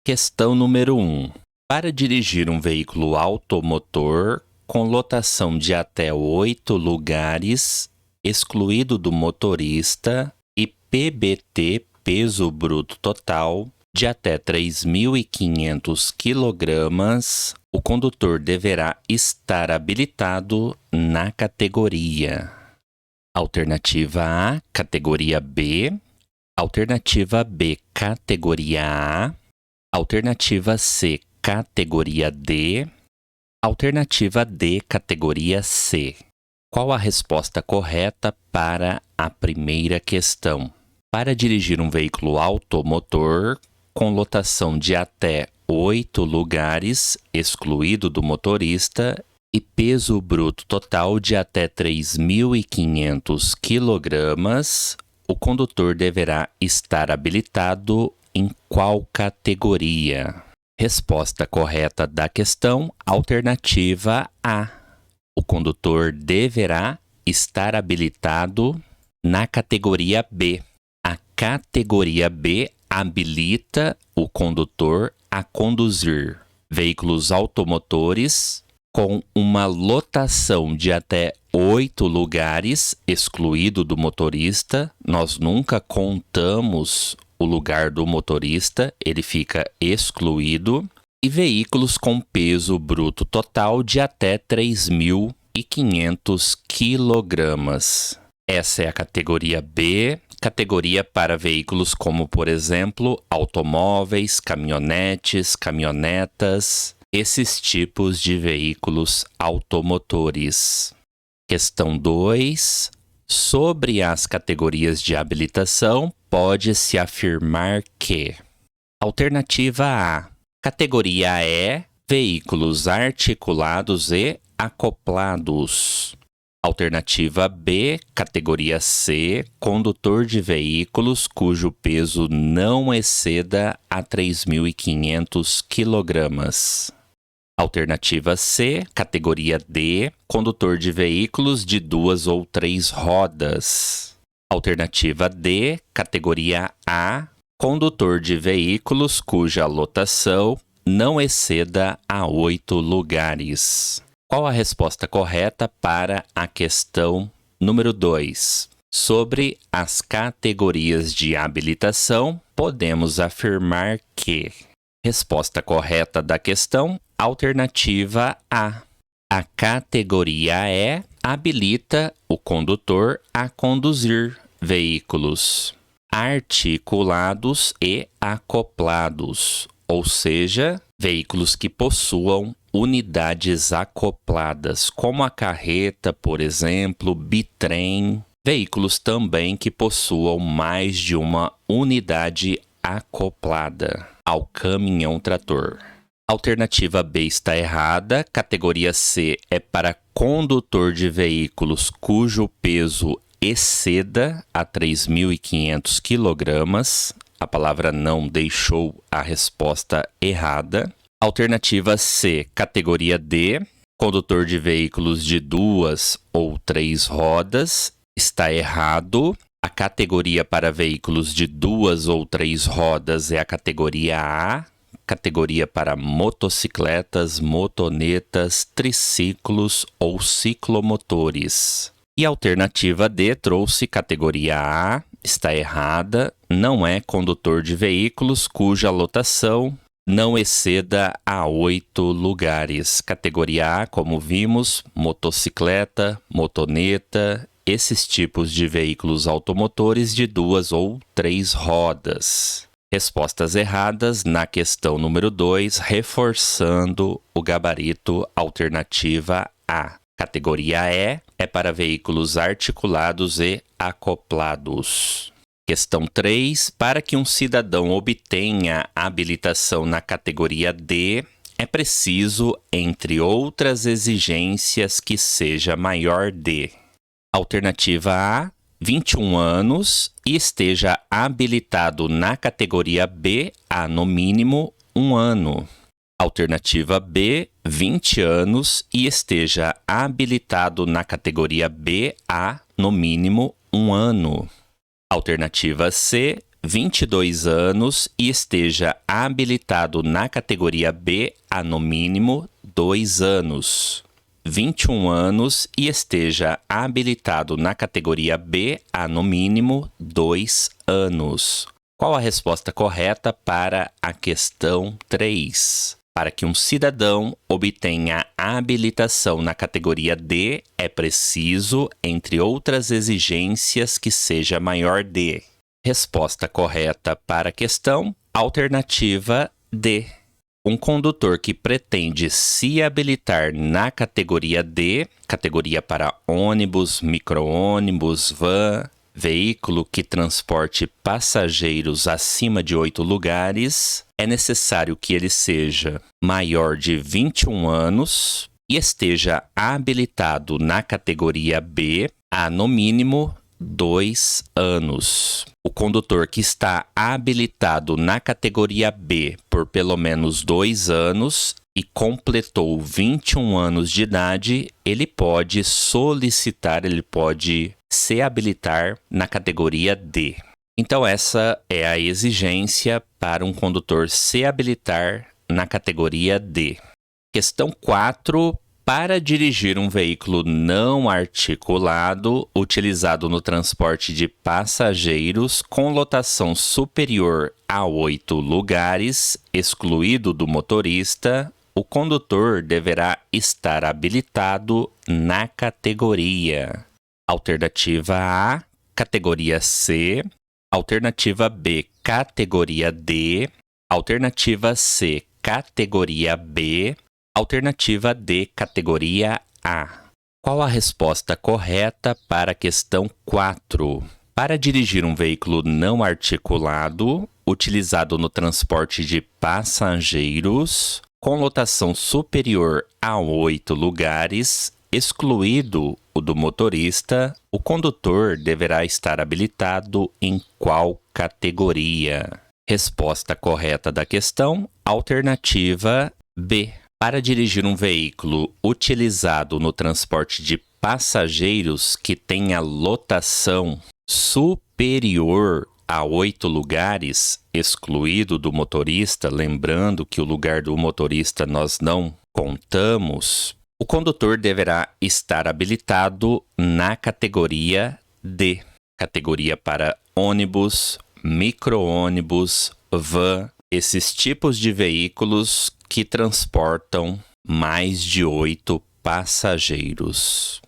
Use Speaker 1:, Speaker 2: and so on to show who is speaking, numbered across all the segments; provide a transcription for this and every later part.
Speaker 1: Questão número 1. Para dirigir um veículo automotor com lotação de até 8 lugares, excluído do motorista, e PBT, peso bruto total, de até 3.500 kg, o condutor deverá estar habilitado na categoria. Alternativa A, categoria B. Alternativa B, categoria A. Alternativa C, categoria D. Alternativa D, categoria C. Qual a resposta correta para a primeira questão? Para dirigir um veículo automotor com lotação de até 8 lugares, excluído do motorista, e peso bruto total de até 3.500 kg, o condutor deverá estar habilitado em qual categoria? Resposta correta da questão, alternativa A. O condutor deverá estar habilitado na categoria B. A categoria B habilita o condutor a conduzir veículos automotores com uma lotação de até 8 lugares, excluído do motorista. Nós nunca contamos o lugar do motorista, ele fica excluído. E veículos com peso bruto total de até 3.500 kg. Essa é a categoria B, categoria para veículos como, por exemplo, automóveis, caminhonetes, caminhonetas, esses tipos de veículos automotores. Questão 2. Sobre as categorias de habilitação, pode-se afirmar que: alternativa A, categoria E, veículos articulados e acoplados. Alternativa B, categoria C, condutor de veículos cujo peso não exceda a 3.500 kg. Alternativa C, categoria D, condutor de veículos de 2 ou 3 rodas. Alternativa D, categoria A, condutor de veículos cuja lotação não exceda a 8 lugares. Qual a resposta correta para a questão número 2? Sobre as categorias de habilitação, podemos afirmar que: resposta correta da questão, alternativa A. A categoria E habilita o condutor a conduzir veículos articulados e acoplados, ou seja, veículos que possuam unidades acopladas, como a carreta, por exemplo, bitrem, veículos também que possuam mais de uma unidade acoplada ao caminhão-trator. Alternativa B está errada. Categoria C é para condutor de veículos cujo peso exceda a 3.500 kg. A palavra não deixou a resposta errada. Alternativa C, categoria D, condutor de veículos de 2 ou 3 rodas, está errado. A categoria para veículos de 2 ou 3 rodas é a categoria A, categoria para motocicletas, motonetas, triciclos ou ciclomotores. E a alternativa D trouxe categoria A, está errada, não é condutor de veículos cuja lotação não exceda a 8 lugares. Categoria A, como vimos, motocicleta, motoneta, esses tipos de veículos automotores de 2 ou 3 rodas. Respostas erradas na questão número 2, reforçando o gabarito alternativa A. Categoria E é para veículos articulados e acoplados. Questão 3. Para que um cidadão obtenha habilitação na categoria D, é preciso, entre outras exigências, que seja maior de: alternativa A, 21 anos e esteja habilitado na categoria B há, no mínimo, 1 ano. Alternativa B, 20 anos e esteja habilitado na categoria B há, no mínimo, 1 ano. Alternativa C, 22 anos e esteja habilitado na categoria B há no mínimo 2 anos. 21 anos e esteja habilitado na categoria B há no mínimo 2 anos. Qual a resposta correta para a questão 3? Para que um cidadão obtenha habilitação na categoria D, é preciso, entre outras exigências, que seja maior de. Resposta correta para a questão, alternativa D. Um condutor que pretende se habilitar na categoria D, categoria para ônibus, micro-ônibus, van, veículo que transporte passageiros acima de 8 lugares, é necessário que ele seja maior de 21 anos e esteja habilitado na categoria B há, no mínimo, 2 anos. O condutor que está habilitado na categoria B por pelo menos 2 anos e completou 21 anos de idade, ele pode solicitar, ele pode se habilitar na categoria D. Então, essa é a exigência para um condutor se habilitar na categoria D. Questão 4. Para dirigir um veículo não articulado utilizado no transporte de passageiros com lotação superior a 8 lugares, excluído do motorista, o condutor deverá estar habilitado na categoria. Alternativa A, categoria C. Alternativa B, categoria D. Alternativa C, categoria B. Alternativa D, categoria A. Qual a resposta correta para a questão 4? Para dirigir um veículo não articulado, utilizado no transporte de passageiros, com lotação superior a 8 lugares, excluído o do motorista, o condutor deverá estar habilitado em qual categoria? Resposta correta da questão, alternativa B. Para dirigir um veículo utilizado no transporte de passageiros que tenha lotação superior a 8 lugares, excluído do motorista, lembrando que o lugar do motorista nós não contamos, o condutor deverá estar habilitado na categoria D, categoria para ônibus, micro-ônibus, van, esses tipos de veículos que transportam mais de 8 passageiros.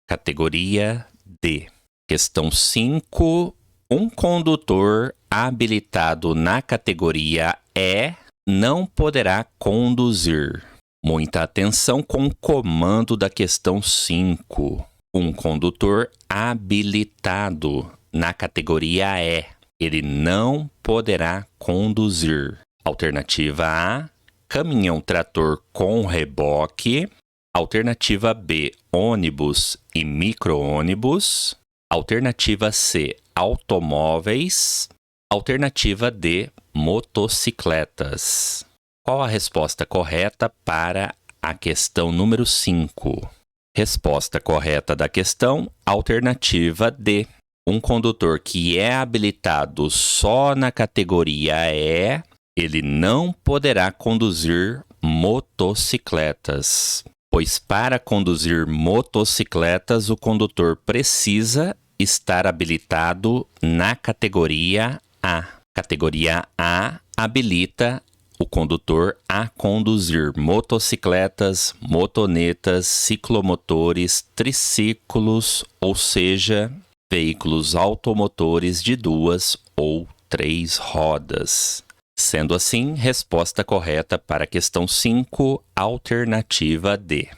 Speaker 1: Categoria D. Questão 5. Um condutor habilitado na categoria E não poderá conduzir. Muita atenção com o comando da questão 5. Um condutor habilitado na categoria E, ele não poderá conduzir. Alternativa A, caminhão-trator com reboque. Alternativa B, ônibus e micro-ônibus. Alternativa C, automóveis. Alternativa D, motocicletas. Qual a resposta correta para a questão número 5? Resposta correta da questão, alternativa D. Um condutor que é habilitado só na categoria E, ele não poderá conduzir motocicletas, pois para conduzir motocicletas o condutor precisa estar habilitado na categoria A. Categoria A habilita o condutor a conduzir motocicletas, motonetas, ciclomotores, triciclos, ou seja, veículos automotores de 2 ou 3 rodas. Sendo assim, resposta correta para a questão 5, alternativa D.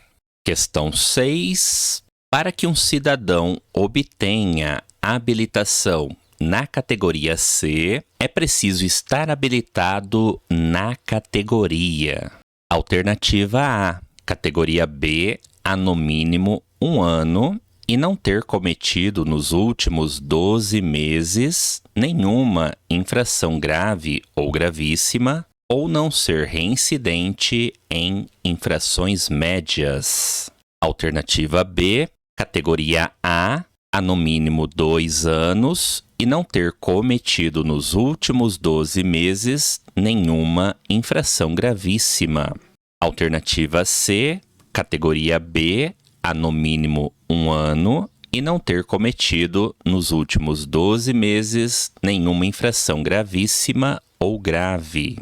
Speaker 1: Questão 6. Para que um cidadão obtenha habilitação na categoria C, é preciso estar habilitado na categoria. Alternativa A. Categoria B, há no mínimo 1 ano e não ter cometido nos últimos 12 meses nenhuma infração grave ou gravíssima, ou não ser reincidente em infrações médias. Alternativa B. Categoria A, há no mínimo 2 anos e não ter cometido nos últimos 12 meses nenhuma infração gravíssima. Alternativa C, categoria B, há no mínimo 1 ano e não ter cometido nos últimos 12 meses nenhuma infração gravíssima ou grave.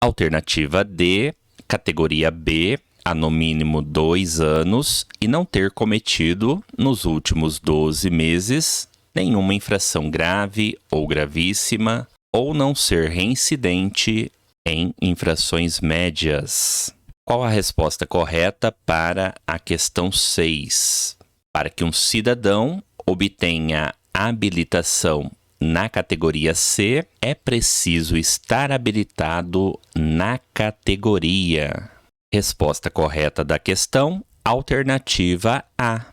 Speaker 1: Alternativa D, categoria B, há no mínimo 2 anos e não ter cometido nos últimos 12 meses nenhuma infração grave ou gravíssima ou não ser reincidente em infrações médias. Qual a resposta correta para a questão 6? Para que um cidadão obtenha habilitação na categoria C, é preciso estar habilitado na categoria. Resposta correta da questão, alternativa A.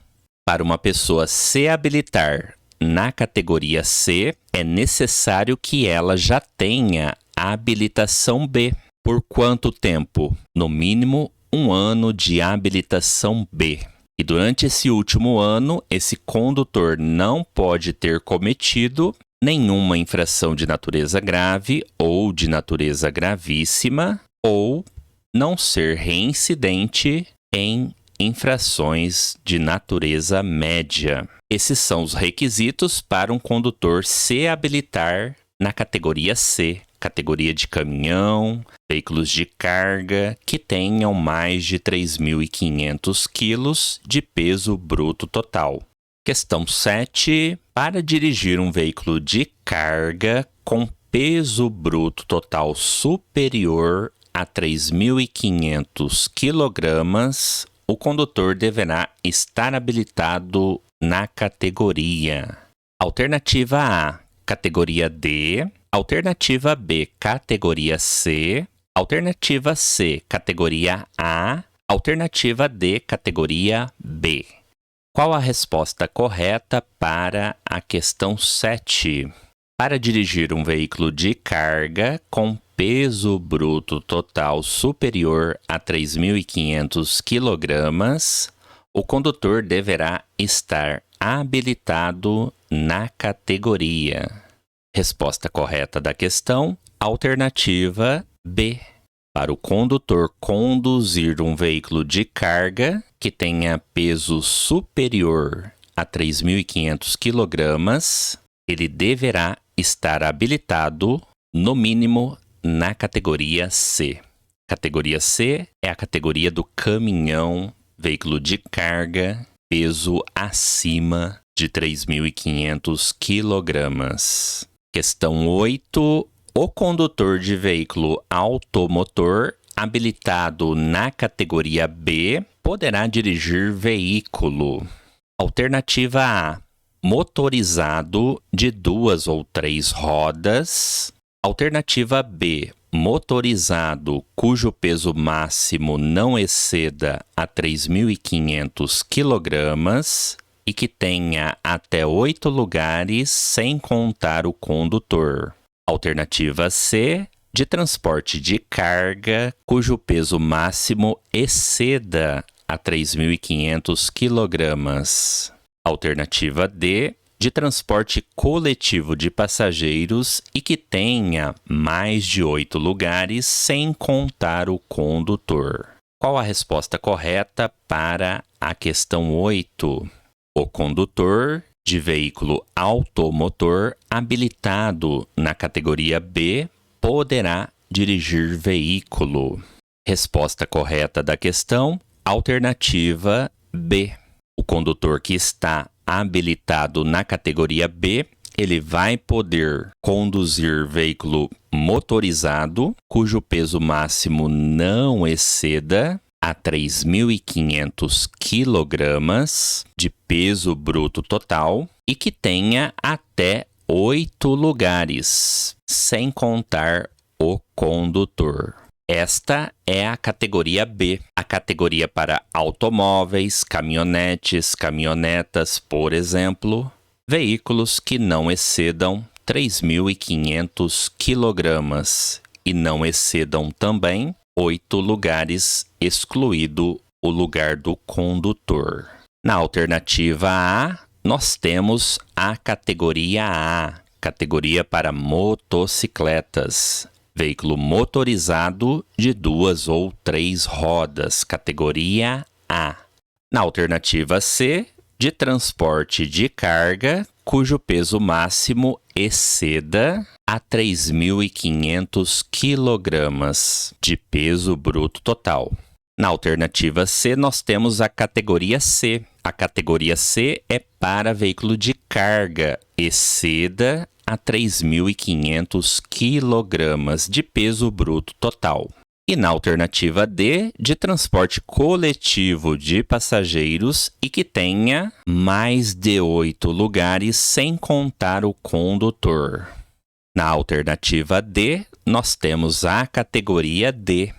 Speaker 1: Para uma pessoa se habilitar na categoria C, é necessário que ela já tenha a habilitação B. Por quanto tempo? No mínimo 1 ano de habilitação B. E durante esse último ano, esse condutor não pode ter cometido nenhuma infração de natureza grave ou de natureza gravíssima ou não ser reincidente em infrações de natureza média. Esses são os requisitos para um condutor se habilitar na categoria C, categoria de caminhão, veículos de carga que tenham mais de 3.500 quilos de peso bruto total. Questão 7. Para dirigir um veículo de carga com peso bruto total superior a 3.500 kg, o condutor deverá estar habilitado na categoria. Alternativa A, categoria D. Alternativa B, categoria C. Alternativa C, categoria A. Alternativa D, categoria B. Qual a resposta correta para a questão 7? Para dirigir um veículo de carga com peso bruto total superior a 3.500 kg, o condutor deverá estar habilitado na categoria. Resposta correta da questão, alternativa B. Para o condutor conduzir um veículo de carga que tenha peso superior a 3.500 kg, ele deverá estar habilitado, no mínimo, na categoria C. Categoria C é a categoria do caminhão, veículo de carga, peso acima de 3.500 kg. Questão 8. O condutor de veículo automotor habilitado na categoria B poderá dirigir veículo. Alternativa A, motorizado de 2 ou 3 rodas. Alternativa B, motorizado cujo peso máximo não exceda a 3.500 kg e que tenha até 8 lugares sem contar o condutor. Alternativa C, de transporte de carga cujo peso máximo exceda a 3.500 kg. Alternativa D, de transporte coletivo de passageiros e que tenha mais de 8 lugares sem contar o condutor. Qual a resposta correta para a questão 8? O condutor de veículo automotor habilitado na categoria B poderá dirigir veículo. Resposta correta da questão, alternativa B. O condutor que está habilitado na categoria B, ele vai poder conduzir veículo motorizado, cujo peso máximo não exceda a 3.500 kg de peso bruto total e que tenha até 8 lugares, sem contar o condutor. Esta é a categoria B, a categoria para automóveis, caminhonetes, caminhonetas, por exemplo, veículos que não excedam 3.500 kg e não excedam também 8 lugares, excluído o lugar do condutor. Na alternativa A, nós temos a categoria A, categoria para motocicletas. Veículo motorizado de 2 ou 3 rodas, categoria A. Na alternativa C, de transporte de carga, cujo peso máximo exceda a 3.500 kg de peso bruto total. Na alternativa C, nós temos a categoria C. A categoria C é para veículo de carga, exceda a 3.500 kg de peso bruto total. E na alternativa D, de transporte coletivo de passageiros e que tenha mais de 8 lugares sem contar o condutor. Na alternativa D, nós temos a categoria D,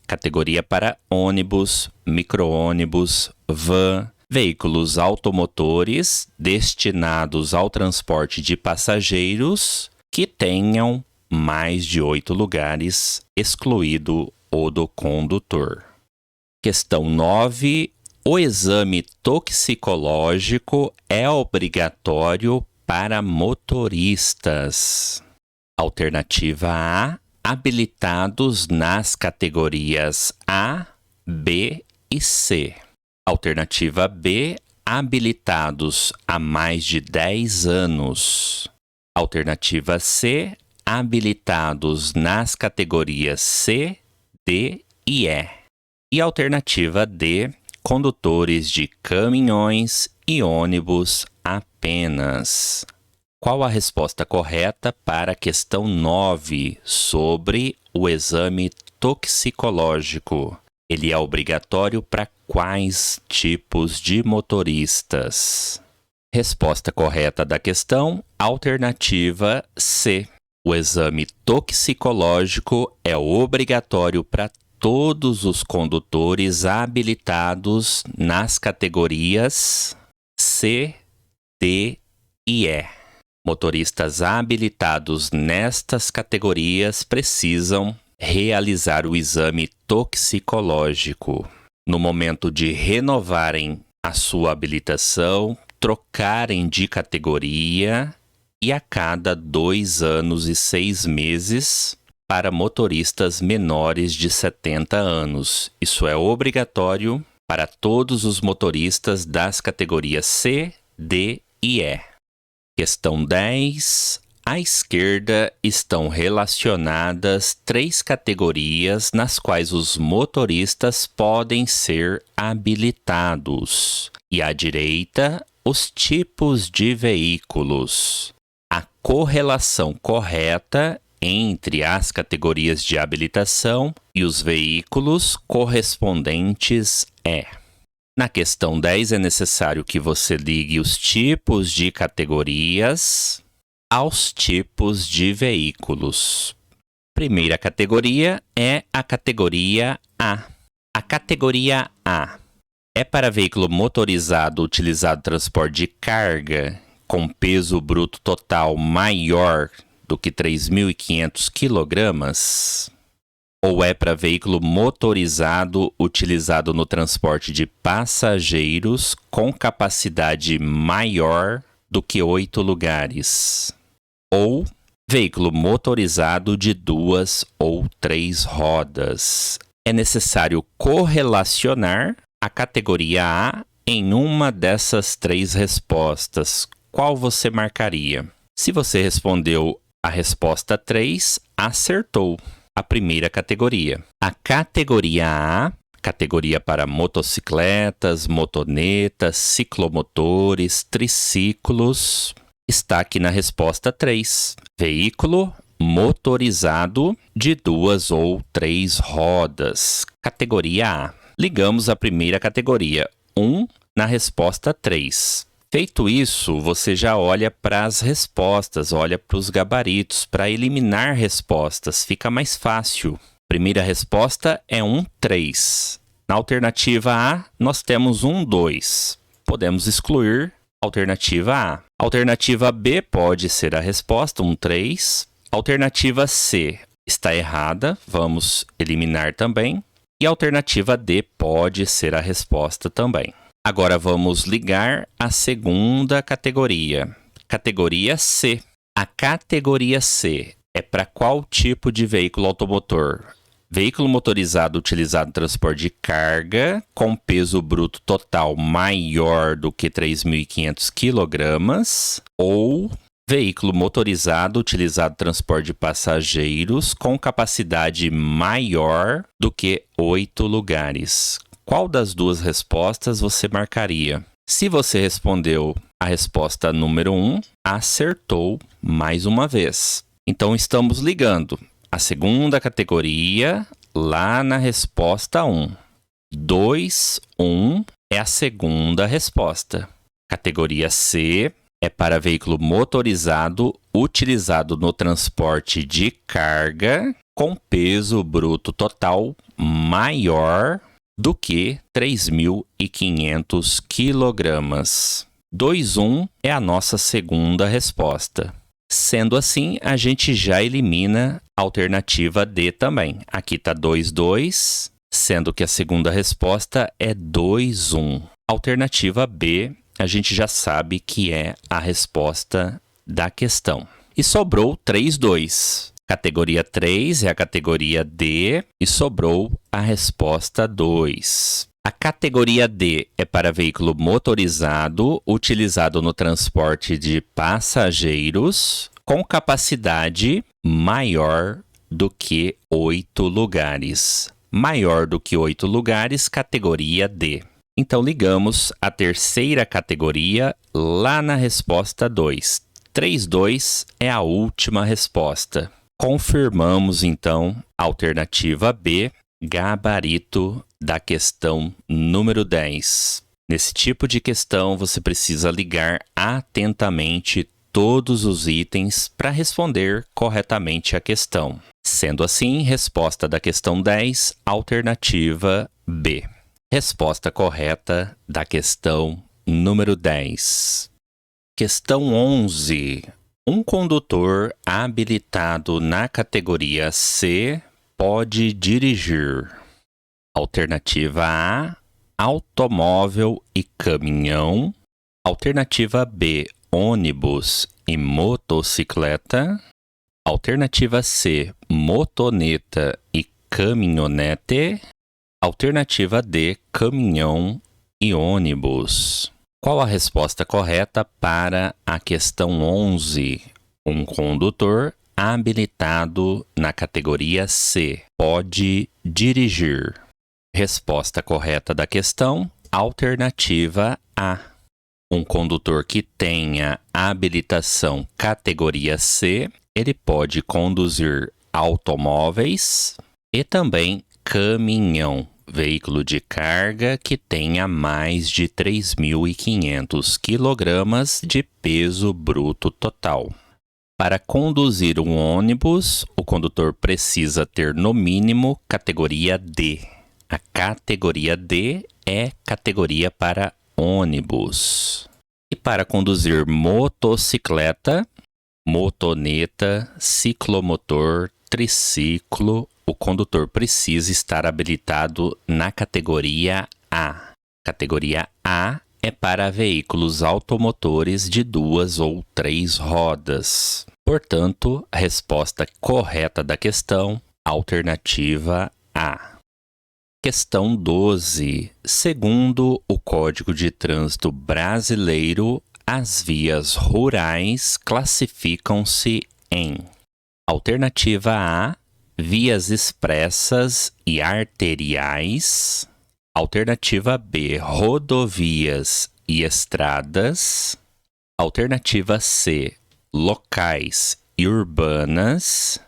Speaker 1: categoria para ônibus, micro-ônibus, van, veículos automotores destinados ao transporte de passageiros que tenham mais de 8 lugares, excluído o do condutor. Questão 9. O exame toxicológico é obrigatório para motoristas. Alternativa A, habilitados nas categorias A, B e C. Alternativa B, habilitados há mais de 10 anos. Alternativa C, habilitados nas categorias C, D e E. E alternativa D, condutores de caminhões e ônibus apenas. Qual a resposta correta para a questão 9 sobre o exame toxicológico? Ele é obrigatório para quais tipos de motoristas? Resposta correta da questão, alternativa C. O exame toxicológico é obrigatório para todos os condutores habilitados nas categorias C, D e E. Motoristas habilitados nestas categorias precisam realizar o exame toxicológico. No momento de renovarem a sua habilitação, trocarem de categoria e a cada 2 anos e 6 meses para motoristas menores de 70 anos. Isso é obrigatório para todos os motoristas das categorias C, D e E. Questão 10. À esquerda estão relacionadas 3 categorias nas quais os motoristas podem ser habilitados. E à direita, os tipos de veículos. A correlação correta entre as categorias de habilitação e os veículos correspondentes é: na questão 10 é necessário que você ligue os tipos de categorias aos tipos de veículos. Primeira categoria é a categoria A. A categoria A é para veículo motorizado utilizado em transporte de carga com peso bruto total maior do que 3.500 kg? Ou é para veículo motorizado utilizado no transporte de passageiros com capacidade maior do que 8 lugares? Ou veículo motorizado de 2 ou 3 rodas? É necessário correlacionar a categoria A em uma dessas 3 respostas. Qual você marcaria? Se você respondeu a resposta 3, acertou a primeira categoria. A categoria A, categoria para motocicletas, motonetas, ciclomotores, triciclos, está aqui na resposta 3. Veículo motorizado de 2 ou 3 rodas. Categoria A. Ligamos a primeira categoria, 1, na resposta 3. Feito isso, você já olha para as respostas, olha para os gabaritos, para eliminar respostas, fica mais fácil. Primeira resposta é 1, 3. Na alternativa A, nós temos 1, 2. Podemos excluir a alternativa A. Alternativa B pode ser a resposta, 1, 3. Alternativa C está errada, vamos eliminar também. E a alternativa D pode ser a resposta também. Agora vamos ligar a segunda categoria. Categoria C. A categoria C é para qual tipo de veículo automotor? Veículo motorizado utilizado em transporte de carga com peso bruto total maior do que 3.500 kg ou veículo motorizado utilizado em transporte de passageiros com capacidade maior do que 8 lugares. Qual das duas respostas você marcaria? Se você respondeu a resposta número 1, acertou mais uma vez. Então estamos ligando a segunda categoria lá na resposta 1. 2, 1 é a segunda resposta. Categoria C é para veículo motorizado utilizado no transporte de carga com peso bruto total maior do que 3.500 kg. 2, 1 é a nossa segunda resposta. Sendo assim, a gente já elimina a alternativa D também. Aqui está 2, 2, sendo que a segunda resposta é 2, 1. Alternativa B, a gente já sabe que é a resposta da questão. E sobrou 3, 2. Categoria 3 é a categoria D e sobrou a resposta 2. A categoria D é para veículo motorizado utilizado no transporte de passageiros com capacidade maior do que 8 lugares. Maior do que 8 lugares, categoria D. Então ligamos a terceira categoria lá na resposta 2. 3, 2 é a última resposta. Confirmamos então a alternativa B, gabarito da questão número 10. Nesse tipo de questão, você precisa ligar atentamente todos os itens para responder corretamente a questão. Sendo assim, resposta da questão 10, alternativa B. Resposta correta da questão número 10. Questão 11. Um condutor habilitado na categoria C pode dirigir. Alternativa A, automóvel e caminhão. Alternativa B, ônibus e motocicleta. Alternativa C, motoneta e caminhonete. Alternativa D, caminhão e ônibus. Qual a resposta correta para a questão 11? Um condutor habilitado na categoria C pode dirigir. Resposta correta da questão, alternativa A. Um condutor que tenha habilitação categoria C, ele pode conduzir automóveis e também caminhão, veículo de carga que tenha mais de 3.500 kg de peso bruto total. Para conduzir um ônibus, o condutor precisa ter no mínimo categoria D. A categoria D é categoria para ônibus. E para conduzir motocicleta, motoneta, ciclomotor, triciclo, o condutor precisa estar habilitado na categoria A. Categoria A é para veículos automotores de 2 ou 3 rodas. Portanto, a resposta correta da questão, alternativa A. Questão 12. Segundo o Código de Trânsito Brasileiro, as vias rurais classificam-se em: alternativa A, vias expressas e arteriais. Alternativa B, rodovias e estradas. Alternativa C, locais e urbanas.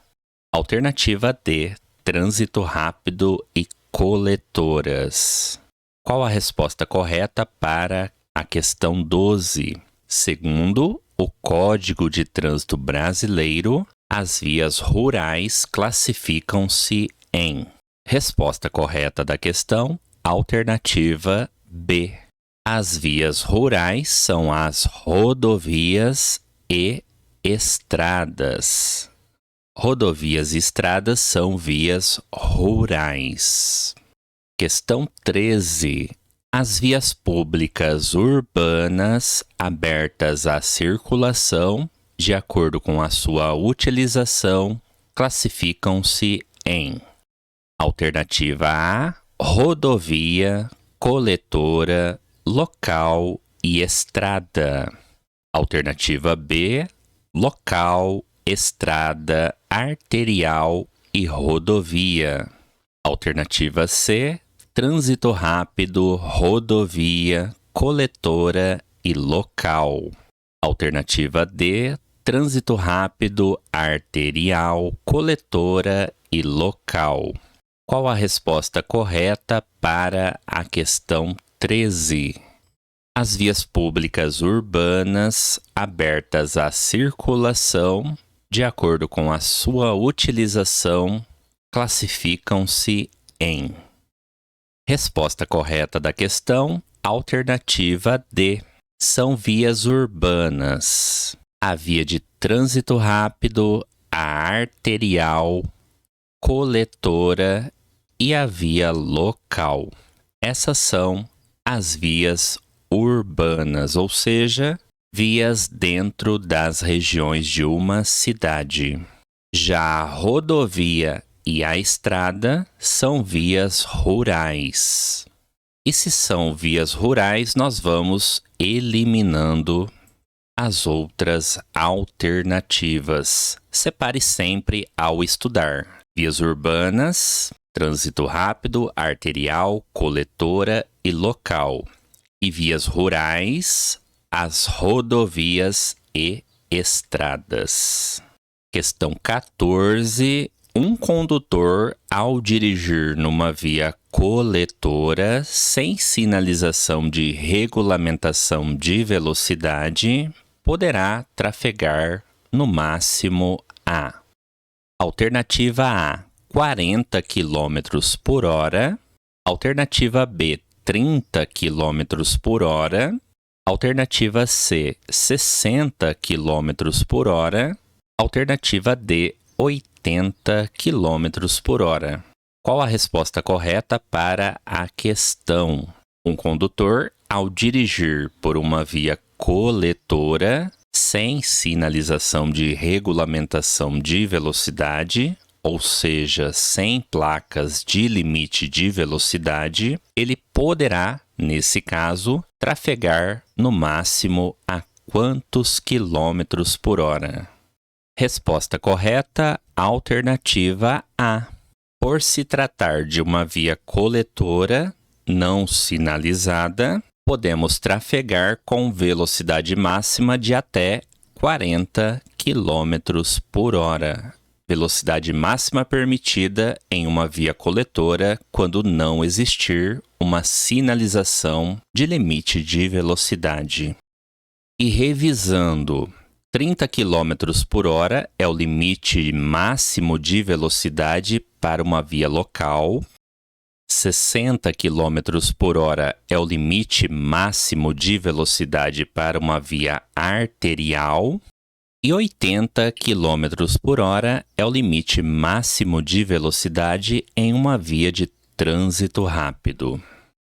Speaker 1: Alternativa D, trânsito rápido e coletoras. Qual a resposta correta para a questão 12? Segundo o Código de Trânsito Brasileiro, as vias rurais classificam-se em: resposta correta da questão, alternativa B. As vias rurais são as rodovias e estradas. Rodovias e estradas são vias rurais. Questão 13. As vias públicas urbanas abertas à circulação, de acordo com a sua utilização, classificam-se em: alternativa A, rodovia, coletora, local e estrada. Alternativa B, local, estrada, arterial e rodovia. Alternativa C, trânsito rápido, rodovia, coletora e local. Alternativa D, trânsito rápido, arterial, coletora e local. Qual a resposta correta para a questão 13? As vias públicas urbanas abertas à circulação, de acordo com a sua utilização, classificam-se em: resposta correta da questão, alternativa D. São vias urbanas. A via de trânsito rápido, a arterial, coletora e a via local. Essas são as vias urbanas, ou seja, vias dentro das regiões de uma cidade. Já a rodovia e a estrada são vias rurais. E se são vias rurais, nós vamos eliminando as outras alternativas. Separe sempre ao estudar: vias urbanas, trânsito rápido, arterial, coletora e local. E vias rurais, as rodovias e estradas. Questão 14. Um condutor, ao dirigir numa via coletora sem sinalização de regulamentação de velocidade, poderá trafegar no máximo a: alternativa A, 40 km por hora. Alternativa B, 30 km por hora. Alternativa C, 60 km por hora. Alternativa D, 80 km por hora. Qual a resposta correta para a questão? Um condutor, ao dirigir por uma via coletora sem sinalização de regulamentação de velocidade, ou seja, sem placas de limite de velocidade, ele poderá, nesse caso, trafegar no máximo a quantos quilômetros por hora? Resposta correta, alternativa A. Por se tratar de uma via coletora não sinalizada, podemos trafegar com velocidade máxima de até 40 km por hora. Velocidade máxima permitida em uma via coletora quando não existir uma sinalização de limite de velocidade. E revisando: 30 km por hora é o limite máximo de velocidade para uma via local. 60 km por hora é o limite máximo de velocidade para uma via arterial. E 80 km por hora é o limite máximo de velocidade em uma via de trânsito rápido.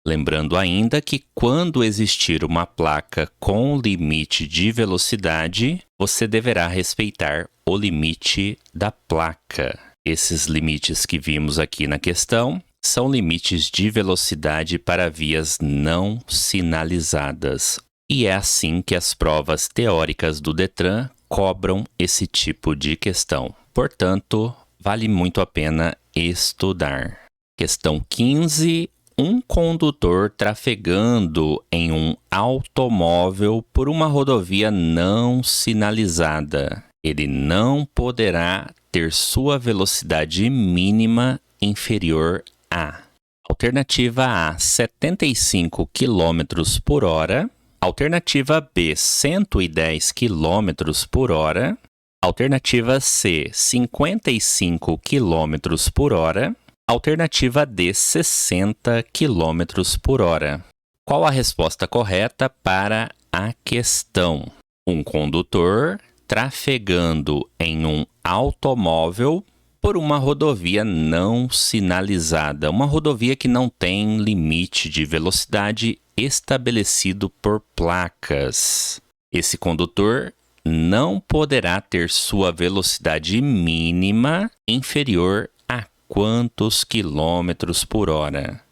Speaker 1: Lembrando ainda que quando existir uma placa com limite de velocidade, você deverá respeitar o limite da placa. Esses limites que vimos aqui na questão são limites de velocidade para vias não sinalizadas. E é assim que as provas teóricas do Detran cobram esse tipo de questão. Portanto, vale muito a pena estudar. Questão 15. Um condutor trafegando em um automóvel por uma rodovia não sinalizada. Ele não poderá ter sua velocidade mínima inferior a: alternativa A, 75 km por hora. Alternativa B, 110 km por hora. Alternativa C, 55 km por hora. Alternativa D, 60 km por hora. Qual a resposta correta para a questão? Um condutor trafegando em um automóvel por uma rodovia não sinalizada, uma rodovia que não tem limite de velocidade estabelecido por placas. Esse condutor não poderá ter sua velocidade mínima inferior a quantos quilômetros por hora?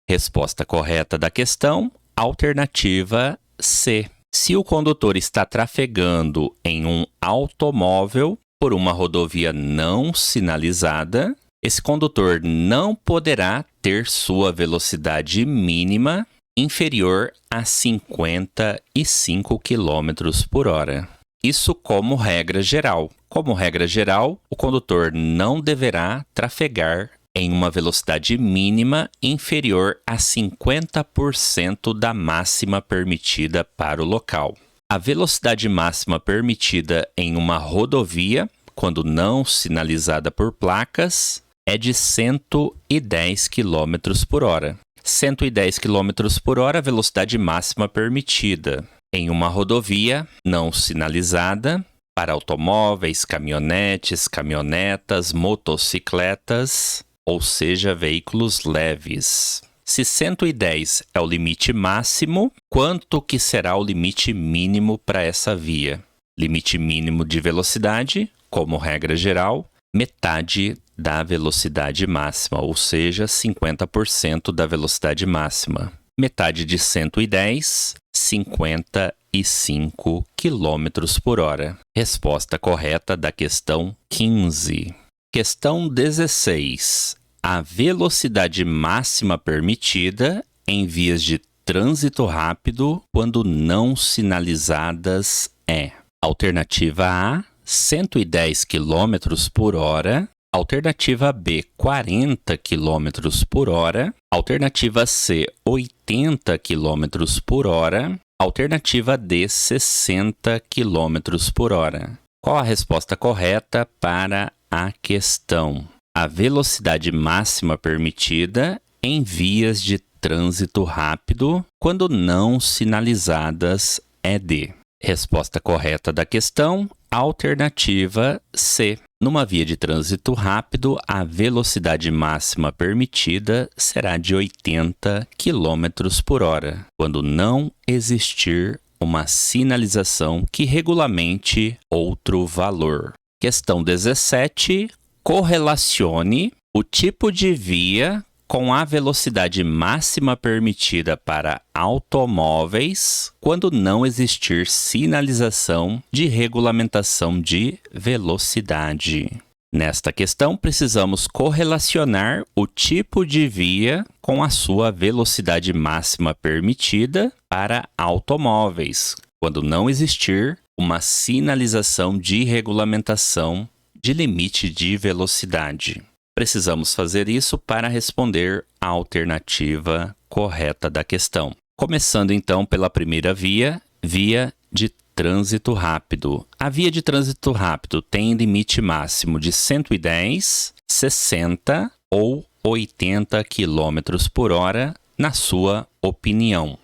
Speaker 1: Resposta correta da questão, alternativa C. Se o condutor está trafegando em um automóvel por uma rodovia não sinalizada, esse condutor não poderá ter sua velocidade mínima inferior a 55 km por hora. Isso como regra geral. Como regra geral, o condutor não deverá trafegar em uma velocidade mínima inferior a 50% da máxima permitida para o local. A velocidade máxima permitida em uma rodovia, quando não sinalizada por placas, é de 110 km por hora. 110 km por hora, a velocidade máxima permitida. Em uma rodovia não sinalizada, para automóveis, caminhonetes, caminhonetas, motocicletas, ou seja, veículos leves. Se 110 é o limite máximo, quanto que será o limite mínimo para essa via? Limite mínimo de velocidade, como regra geral, metade da velocidade máxima, ou seja, 50% da velocidade máxima. Metade de 110, 55 km por hora. Resposta correta da questão 15. Questão 16. A velocidade máxima permitida em vias de trânsito rápido quando não sinalizadas é: alternativa A, 110 km por hora, alternativa B, 40 km por hora, alternativa C, 80 km por hora, alternativa D, 60 km por hora. Qual a resposta correta para a questão? A velocidade máxima permitida em vias de trânsito rápido quando não sinalizadas é D. Resposta correta da questão, alternativa C. Numa via de trânsito rápido, a velocidade máxima permitida será de 80 km por hora, quando não existir uma sinalização que regulamente outro valor. Questão 17. Correlacione o tipo de via com a velocidade máxima permitida para automóveis quando não existir sinalização de regulamentação de velocidade. Nesta questão, precisamos correlacionar o tipo de via com a sua velocidade máxima permitida para automóveis, quando não existir uma sinalização de regulamentação de limite de velocidade. Precisamos fazer isso para responder a alternativa correta da questão. Começando então pela primeira via, via de trânsito rápido. A via de trânsito rápido tem limite máximo de 110, 60 ou 80 km por hora, na sua opinião.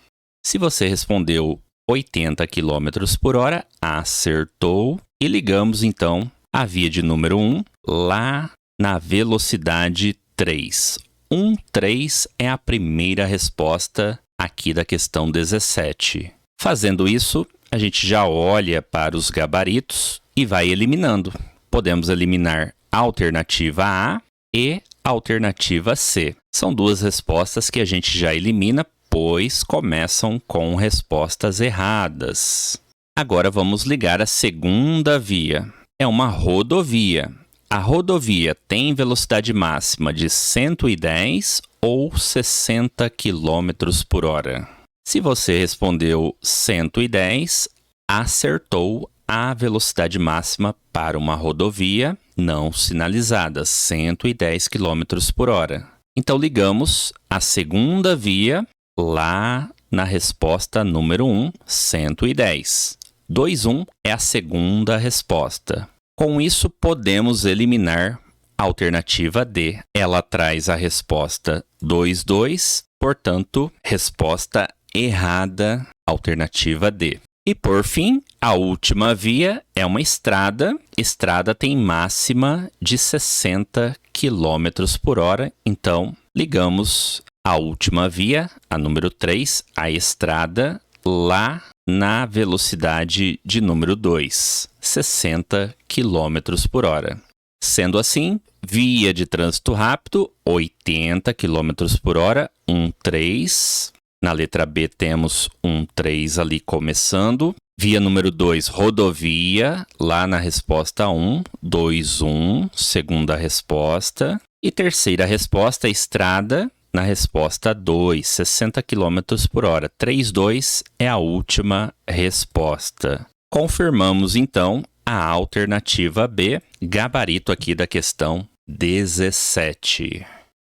Speaker 1: Se você respondeu 80 km por hora, acertou. E ligamos então a via de número 1 lá na velocidade 3. 3 é a primeira resposta aqui da questão 17. Fazendo isso, a gente já olha para os gabaritos e vai eliminando. Podemos eliminar a alternativa A e a alternativa C. São duas respostas que a gente já elimina, pois começam com respostas erradas. Agora vamos ligar a segunda via. É uma rodovia. A rodovia tem velocidade máxima de 110 ou 60 km por hora. Se você respondeu 110, acertou a velocidade máxima para uma rodovia não sinalizada, 110 km por hora. Então ligamos a segunda via lá na resposta número 1, 110. 21 é a segunda resposta. Com isso, podemos eliminar a alternativa D. Ela traz a resposta 22, portanto, resposta errada, alternativa D. E por fim, a última via é uma estrada. Estrada tem máxima de 60 km por hora. Então, ligamos a última via, a número 3, a estrada, lá na velocidade de número 2, 60 km por hora. Sendo assim, via de trânsito rápido, 80 km por hora, 13. Na letra B temos 13 ali começando. Via número 2, rodovia, lá na resposta 1, 21, segunda resposta. E terceira resposta, estrada, na resposta 2, 60 km por hora. 32 é a última resposta. Confirmamos, então, a alternativa B, gabarito aqui da questão 17.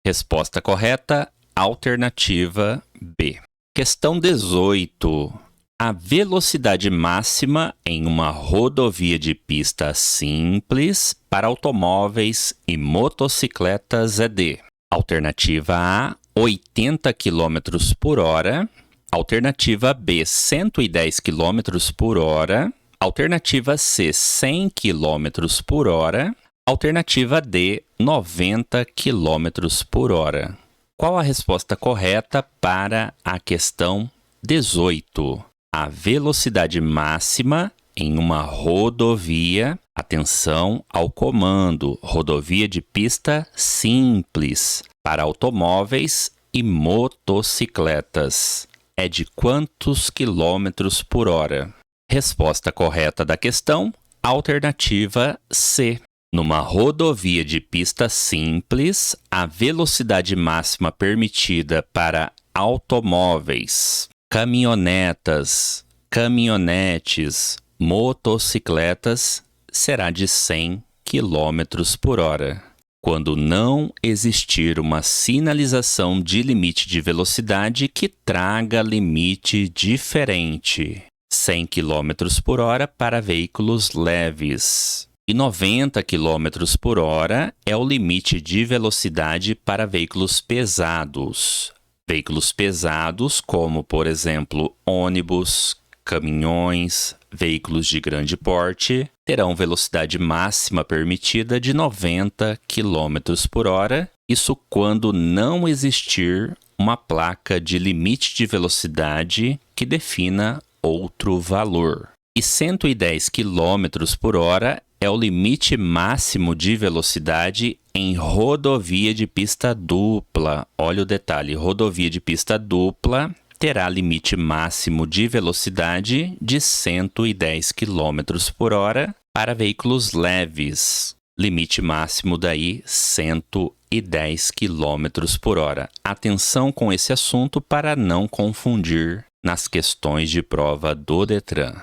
Speaker 1: Resposta correta, alternativa B. Questão 18. A velocidade máxima em uma rodovia de pista simples para automóveis e motocicletas é de: alternativa A, 80 km por hora. Alternativa B, 110 km por hora. Alternativa C, 100 km por hora. Alternativa D, 90 km por hora. Qual a resposta correta para a questão 18? A velocidade máxima em uma rodovia, atenção ao comando, rodovia de pista simples para automóveis e motocicletas, é de quantos quilômetros por hora? Resposta correta da questão, alternativa C. Numa rodovia de pista simples, a velocidade máxima permitida para automóveis, caminhonetas, caminhonetes, motocicletas será de 100 km por hora. Quando não existir uma sinalização de limite de velocidade que traga limite diferente. 100 km por hora para veículos leves. E 90 km por hora é o limite de velocidade para veículos pesados. Veículos pesados como, por exemplo, ônibus, caminhões, veículos de grande porte, terão velocidade máxima permitida de 90 km por hora, isso quando não existir uma placa de limite de velocidade que defina outro valor. E 110 km por hora é o limite máximo de velocidade em rodovia de pista dupla. Olha o detalhe, rodovia de pista dupla terá limite máximo de velocidade de 110 km por hora para veículos leves. Limite máximo daí 110 km por hora. Atenção com esse assunto para não confundir nas questões de prova do Detran.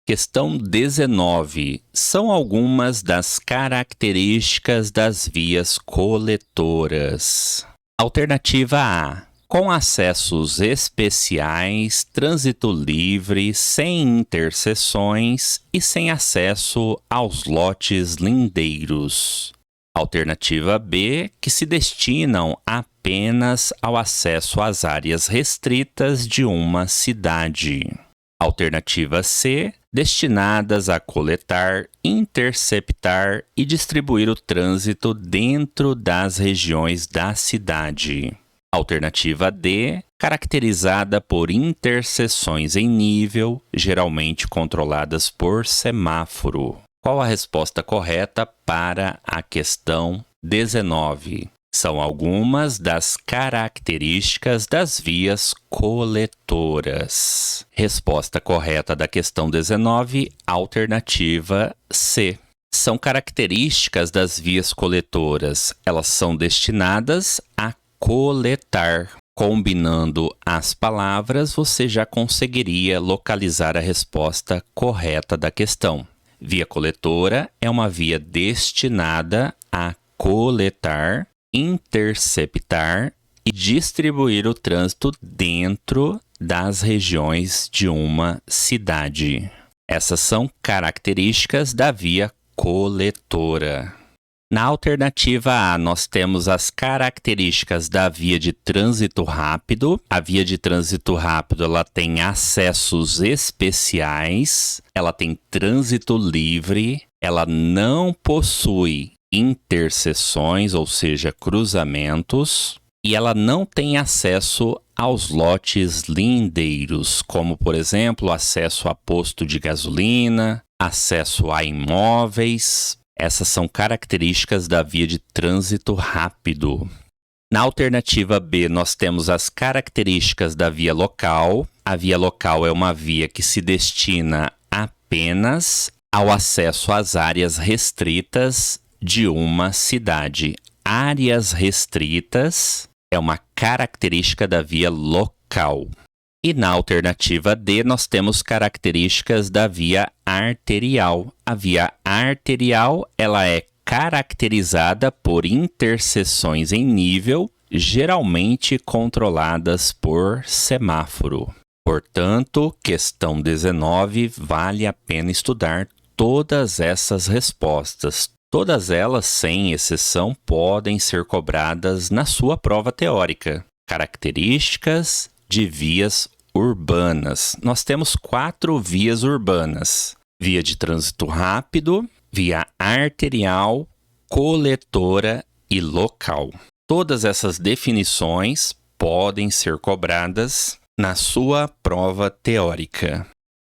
Speaker 1: Questão 19. São algumas das características das vias coletoras. Alternativa A. Com acessos especiais, trânsito livre, sem interseções e sem acesso aos lotes lindeiros. Alternativa B, que se destinam apenas ao acesso às áreas restritas de uma cidade. Alternativa C, destinadas a coletar, interceptar e distribuir o trânsito dentro das regiões da cidade. Alternativa D, caracterizada por interseções em nível, geralmente controladas por semáforo. Qual a resposta correta para a questão 19? São algumas das características das vias coletoras. Resposta correta da questão 19, alternativa C. São características das vias coletoras. Elas são destinadas a coletar. Combinando as palavras, você já conseguiria localizar a resposta correta da questão. Via coletora é uma via destinada a coletar, interceptar e distribuir o trânsito dentro das regiões de uma cidade. Essas são características da via coletora. Na alternativa A, nós temos as características da via de trânsito rápido. A via de trânsito rápido, ela tem acessos especiais, ela tem trânsito livre, ela não possui interseções, ou seja, cruzamentos, e ela não tem acesso aos lotes lindeiros, como, por exemplo, acesso a posto de gasolina, acesso a imóveis. Essas são características da via de trânsito rápido. Na alternativa B, nós temos as características da via local. A via local é uma via que se destina apenas ao acesso às áreas restritas de uma cidade. Áreas restritas é uma característica da via local. E na alternativa D, nós temos características da via arterial. A via arterial, ela é caracterizada por interseções em nível, geralmente controladas por semáforo. Portanto, questão 19, vale a pena estudar todas essas respostas. Todas elas, sem exceção, podem ser cobradas na sua prova teórica. Características de vias urbanas. Nós temos 4 vias urbanas: via de trânsito rápido, via arterial, coletora e local. Todas essas definições podem ser cobradas na sua prova teórica.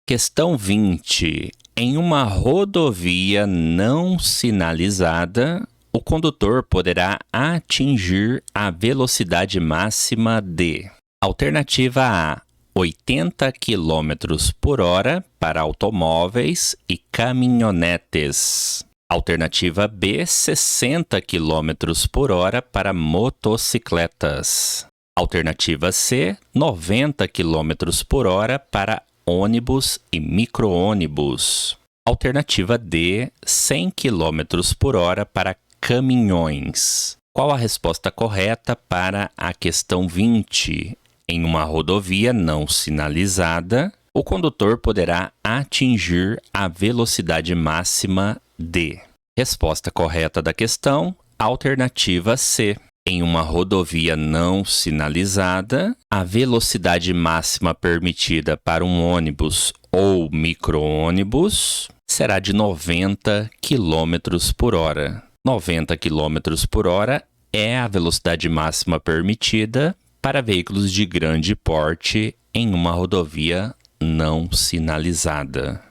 Speaker 1: Questão 20. Em uma rodovia não sinalizada, o condutor poderá atingir a velocidade máxima de: alternativa A, 80 km por hora para automóveis e caminhonetes. Alternativa B, 60 km por hora para motocicletas. Alternativa C, 90 km por hora para ônibus e micro-ônibus. Alternativa D, 100 km por hora para caminhões. Qual a resposta correta para a questão 20? Em uma rodovia não sinalizada, o condutor poderá atingir a velocidade máxima de. Resposta correta da questão, alternativa C. Em uma rodovia não sinalizada, a velocidade máxima permitida para um ônibus ou micro-ônibus será de 90 km por hora. 90 km por hora é a velocidade máxima permitida para veículos de grande porte em uma rodovia não sinalizada.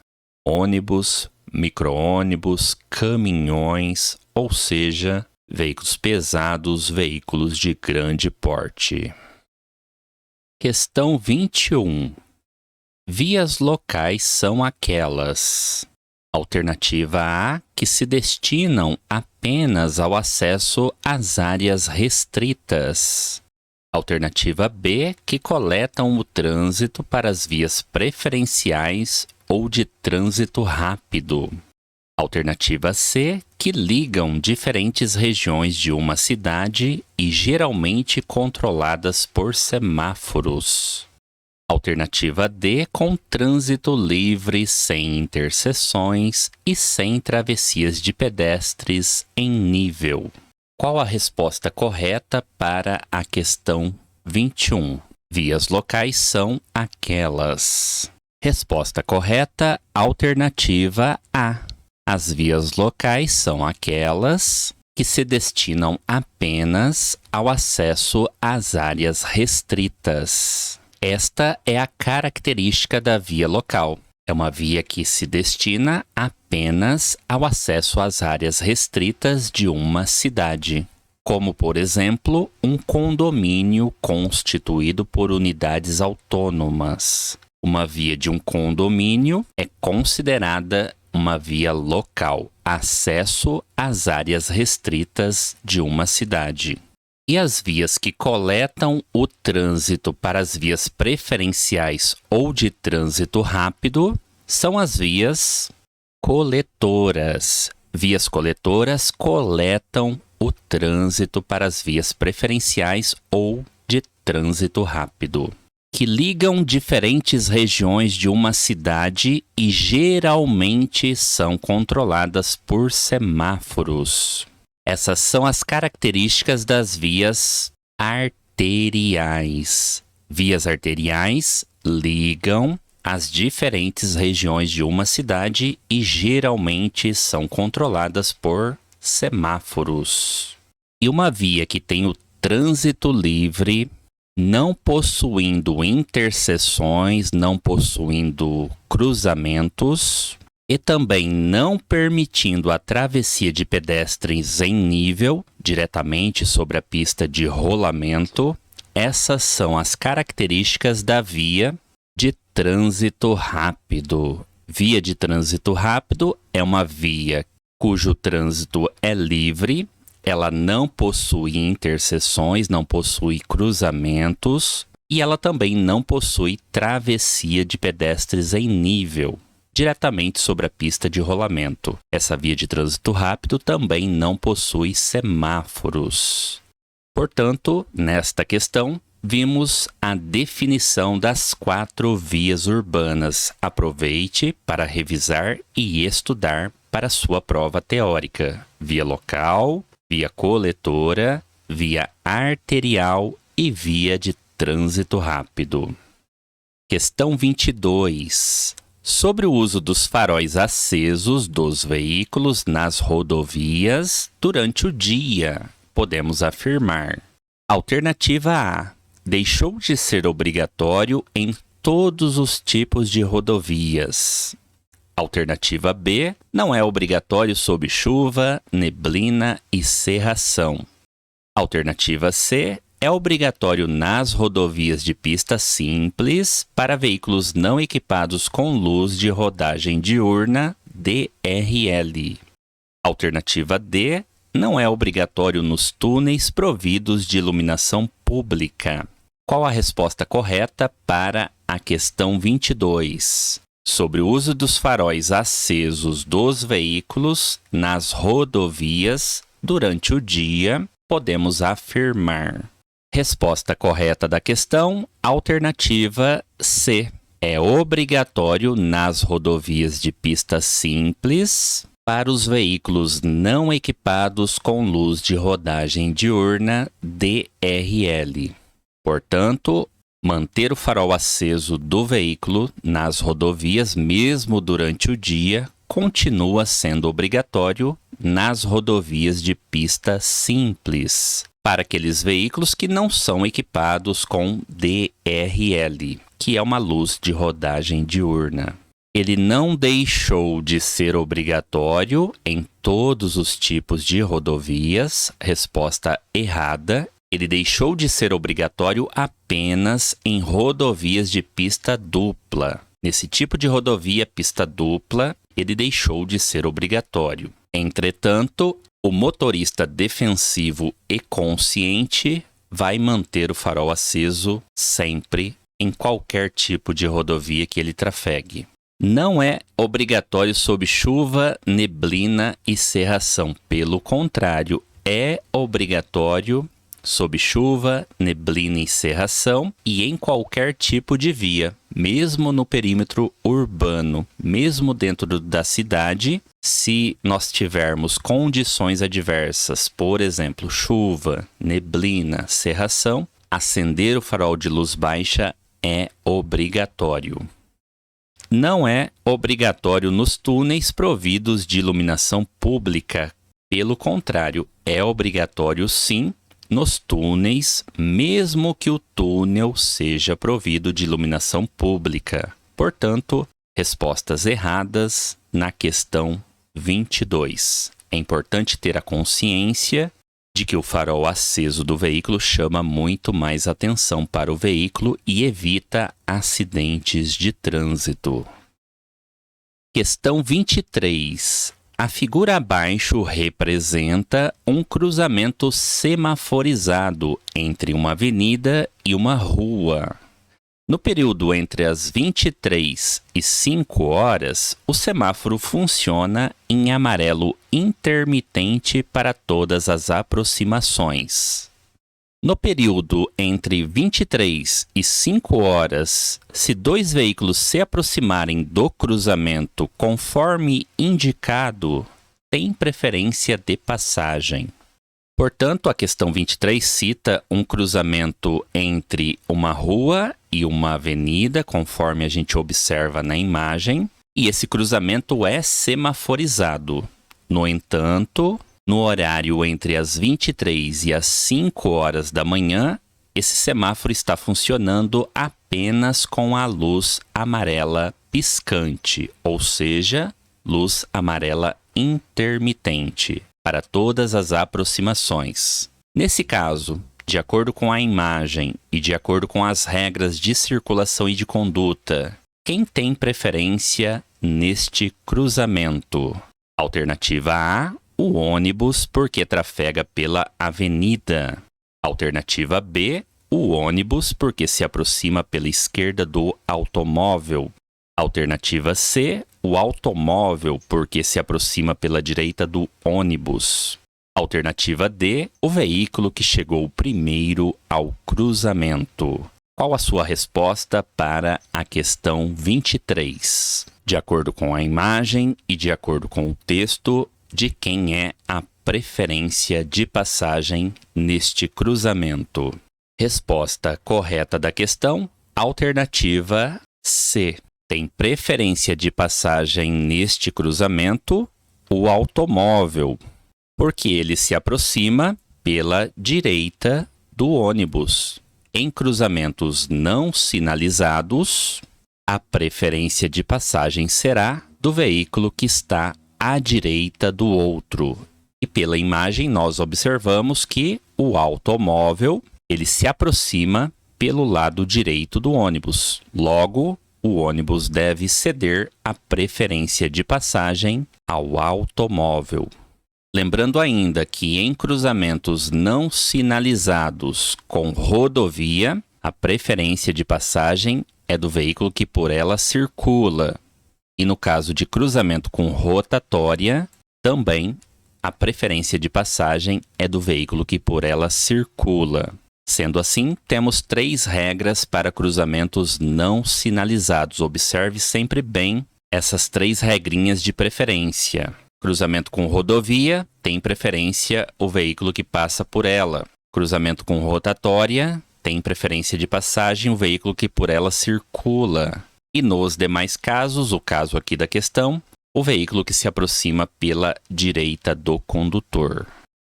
Speaker 1: Ônibus, micro-ônibus, caminhões, ou seja, veículos pesados, veículos de grande porte. Questão 21. Vias locais são aquelas: alternativa A, que se destinam apenas ao acesso às áreas restritas. Alternativa B, que coletam o trânsito para as vias preferenciais ou de trânsito rápido. Alternativa C, que ligam diferentes regiões de uma cidade e geralmente controladas por semáforos. Alternativa D, com trânsito livre, sem interseções e sem travessias de pedestres em nível. Qual a resposta correta para a questão 21? Vias locais são aquelas. Resposta correta, alternativa A. As vias locais são aquelas que se destinam apenas ao acesso às áreas restritas. Esta é a característica da via local. É uma via que se destina apenas ao acesso às áreas restritas de uma cidade, como, por exemplo, um condomínio constituído por unidades autônomas. Uma via de um condomínio é considerada uma via local, acesso às áreas restritas de uma cidade. E as vias que coletam o trânsito para as vias preferenciais ou de trânsito rápido são as vias coletoras. Vias coletoras coletam o trânsito para as vias preferenciais ou de trânsito rápido, que ligam diferentes regiões de uma cidade e geralmente são controladas por semáforos. Essas são as características das vias arteriais. Vias arteriais ligam as diferentes regiões de uma cidade e geralmente são controladas por semáforos. E uma via que tem o trânsito livre, não possuindo interseções, não possuindo cruzamentos e também não permitindo a travessia de pedestres em nível, diretamente sobre a pista de rolamento. Essas são as características da via de trânsito rápido. Via de trânsito rápido é uma via cujo trânsito é livre, ela não possui interseções, não possui cruzamentos e ela também não possui travessia de pedestres em nível, diretamente sobre a pista de rolamento. Essa via de trânsito rápido também não possui semáforos. Portanto, nesta questão, vimos a definição das 4 vias urbanas. Aproveite para revisar e estudar para sua prova teórica. Via local, via coletora, via arterial e via de trânsito rápido. Questão 22. Sobre o uso dos faróis acesos dos veículos nas rodovias durante o dia, podemos afirmar: alternativa A. Deixou de ser obrigatório em todos os tipos de rodovias. Alternativa B. Não é obrigatório sob chuva, neblina e cerração. Alternativa C. É obrigatório nas rodovias de pista simples para veículos não equipados com luz de rodagem diurna, DRL. Alternativa D. Não é obrigatório nos túneis providos de iluminação pública. Qual a resposta correta para a questão 22? Sobre o uso dos faróis acesos dos veículos nas rodovias durante o dia, podemos afirmar. Resposta correta da questão, alternativa C. É obrigatório nas rodovias de pista simples para os veículos não equipados com luz de rodagem diurna, DRL. Portanto, manter o farol aceso do veículo nas rodovias, mesmo durante o dia, continua sendo obrigatório nas rodovias de pista simples, para aqueles veículos que não são equipados com DRL, que é uma luz de rodagem diurna. Ele não deixou de ser obrigatório em todos os tipos de rodovias. Resposta errada. Ele deixou de ser obrigatório apenas em rodovias de pista dupla. Nesse tipo de rodovia, pista dupla, ele deixou de ser obrigatório. Entretanto, o motorista defensivo e consciente vai manter o farol aceso sempre em qualquer tipo de rodovia que ele trafegue. Não é obrigatório sob chuva, neblina e cerração. Pelo contrário, é obrigatório sob chuva, neblina e cerração e em qualquer tipo de via, mesmo no perímetro urbano, mesmo dentro da cidade, se nós tivermos condições adversas, por exemplo, chuva, neblina, cerração, acender o farol de luz baixa é obrigatório. Não é obrigatório nos túneis providos de iluminação pública. Pelo contrário, é obrigatório sim nos túneis, mesmo que o túnel seja provido de iluminação pública. Portanto, respostas erradas na questão 22. É importante ter a consciência de que o farol aceso do veículo chama muito mais atenção para o veículo e evita acidentes de trânsito. Questão 23. A figura abaixo representa um cruzamento semaforizado entre uma avenida e uma rua. No período entre as 23 e 5 horas, o semáforo funciona em amarelo intermitente para todas as aproximações. No período entre 23 e 5 horas, se 2 veículos se aproximarem do cruzamento conforme indicado, tem preferência de passagem. Portanto, a questão 23 cita um cruzamento entre uma rua e uma avenida, conforme a gente observa na imagem, e esse cruzamento é semaforizado. No entanto, no horário entre as 23 e as 5 horas da manhã, esse semáforo está funcionando apenas com a luz amarela piscante, ou seja, luz amarela intermitente, para todas as aproximações. Nesse caso, de acordo com a imagem e de acordo com as regras de circulação e de conduta, quem tem preferência neste cruzamento? Alternativa A, o ônibus, porque trafega pela avenida. Alternativa B, o ônibus, porque se aproxima pela esquerda do automóvel. Alternativa C, o automóvel, porque se aproxima pela direita do ônibus. Alternativa D, o veículo que chegou primeiro ao cruzamento. Qual a sua resposta para a questão 23? De acordo com a imagem e de acordo com o texto, de quem é a preferência de passagem neste cruzamento? Resposta correta da questão, alternativa C. Tem preferência de passagem neste cruzamento o automóvel, porque ele se aproxima pela direita do ônibus. Em cruzamentos não sinalizados, a preferência de passagem será do veículo que está à direita do outro. E pela imagem nós observamos que o automóvel ele se aproxima pelo lado direito do ônibus. Logo, o ônibus deve ceder a preferência de passagem ao automóvel. Lembrando ainda que em cruzamentos não sinalizados com rodovia, a preferência de passagem é do veículo que por ela circula. E no caso de cruzamento com rotatória, também a preferência de passagem é do veículo que por ela circula. Sendo assim, temos 3 regras para cruzamentos não sinalizados. Observe sempre bem essas 3 regrinhas de preferência. Cruzamento com rodovia, tem preferência o veículo que passa por ela. Cruzamento com rotatória, tem preferência de passagem o veículo que por ela circula. E nos demais casos, o caso aqui da questão, o veículo que se aproxima pela direita do condutor.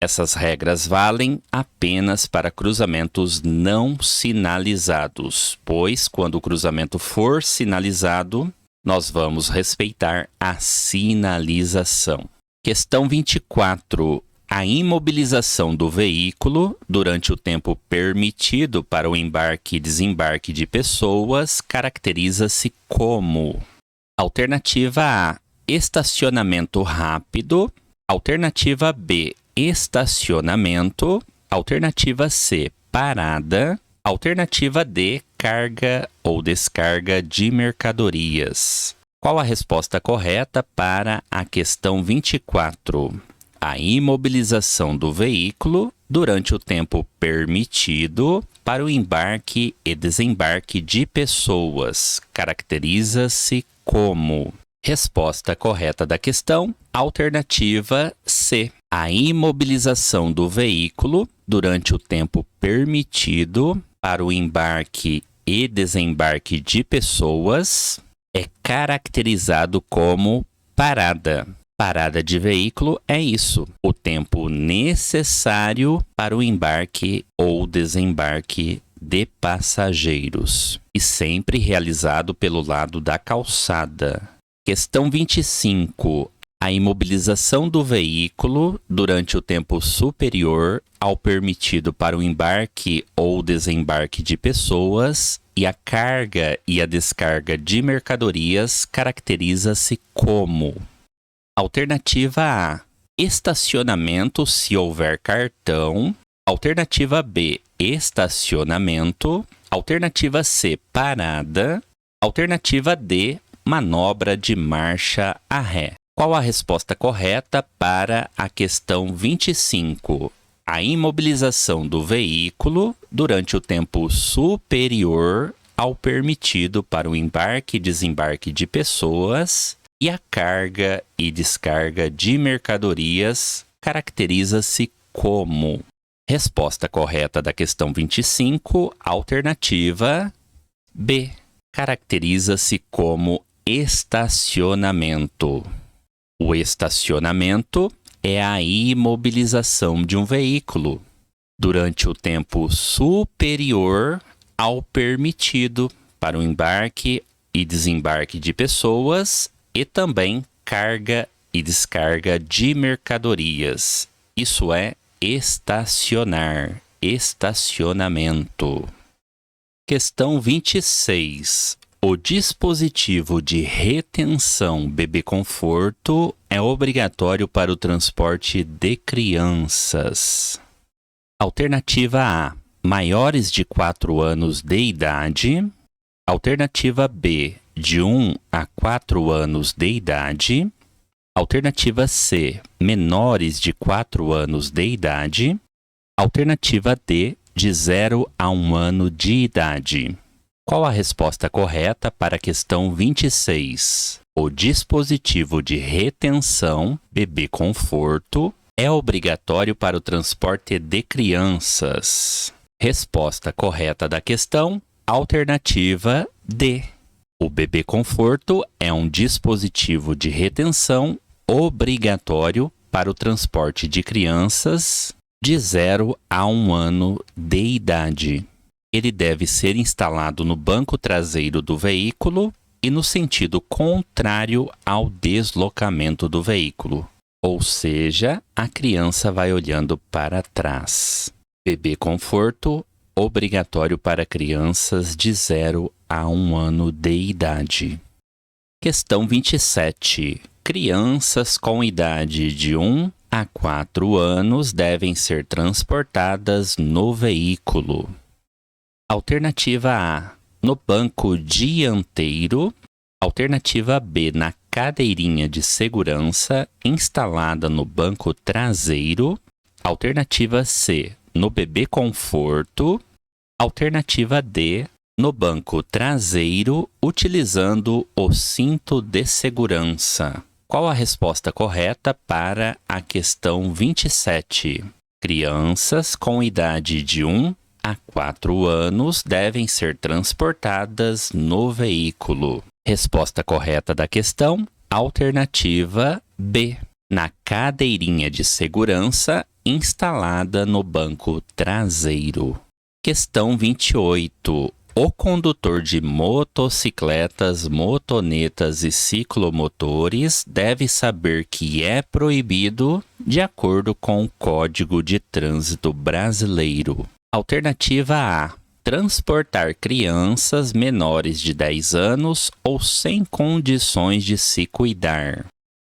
Speaker 1: Essas regras valem apenas para cruzamentos não sinalizados, pois quando o cruzamento for sinalizado, nós vamos respeitar a sinalização. Questão 24. A imobilização do veículo durante o tempo permitido para o embarque e desembarque de pessoas caracteriza-se como: alternativa A, estacionamento rápido. Alternativa B, estacionamento. Alternativa C, parada. Alternativa D, carga ou descarga de mercadorias. Qual a resposta correta para a questão 24? A imobilização do veículo durante o tempo permitido para o embarque e desembarque de pessoas caracteriza-se como: resposta correta da questão, alternativa C. A imobilização do veículo durante o tempo permitido para o embarque e desembarque de pessoas é caracterizado como parada. Parada de veículo é isso, o tempo necessário para o embarque ou desembarque de passageiros, e sempre realizado pelo lado da calçada. Questão 25. A imobilização do veículo durante o tempo superior ao permitido para o embarque ou desembarque de pessoas e a carga e a descarga de mercadorias caracteriza-se como: alternativa A, estacionamento se houver cartão. Alternativa B, estacionamento. Alternativa C, parada. Alternativa D, manobra de marcha a ré. Qual a resposta correta para a questão 25? A imobilização do veículo durante o tempo superior ao permitido para o embarque e desembarque de pessoas e a carga e descarga de mercadorias caracteriza-se como? Resposta correta da questão 25, alternativa B. Caracteriza-se como estacionamento. O estacionamento é a imobilização de um veículo durante o tempo superior ao permitido para o embarque e desembarque de pessoas e também carga e descarga de mercadorias. Isso é estacionar, estacionamento. Questão 26. O dispositivo de retenção bebê conforto é obrigatório para o transporte de crianças. Alternativa A, maiores de 4 anos de idade. Alternativa B, de 1 a 4 anos de idade. Alternativa C, menores de 4 anos de idade. Alternativa D, de 0 a 1 ano de idade. Qual a resposta correta para a questão 26? O dispositivo de retenção bebê conforto é obrigatório para o transporte de crianças. Resposta correta da questão, alternativa D. O bebê conforto é um dispositivo de retenção obrigatório para o transporte de crianças de 0 a 1 ano de idade. Ele deve ser instalado no banco traseiro do veículo e no sentido contrário ao deslocamento do veículo. Ou seja, a criança vai olhando para trás. Bebê conforto obrigatório para crianças de 0 a 1 ano de idade. Questão 27. Crianças com idade de 1 a 4 anos devem ser transportadas no veículo. Alternativa A, no banco dianteiro. Alternativa B, na cadeirinha de segurança instalada no banco traseiro. Alternativa C, no bebê conforto. Alternativa D, no banco traseiro, utilizando o cinto de segurança. Qual a resposta correta para a questão 27? Crianças com idade de 1 a 4 anos devem ser transportadas no veículo. Resposta correta da questão, alternativa B, na cadeirinha de segurança instalada no banco traseiro. Questão 28. O condutor de motocicletas, motonetas e ciclomotores deve saber que é proibido de acordo com o Código de Trânsito Brasileiro. Alternativa A. Transportar crianças menores de 10 anos ou sem condições de se cuidar.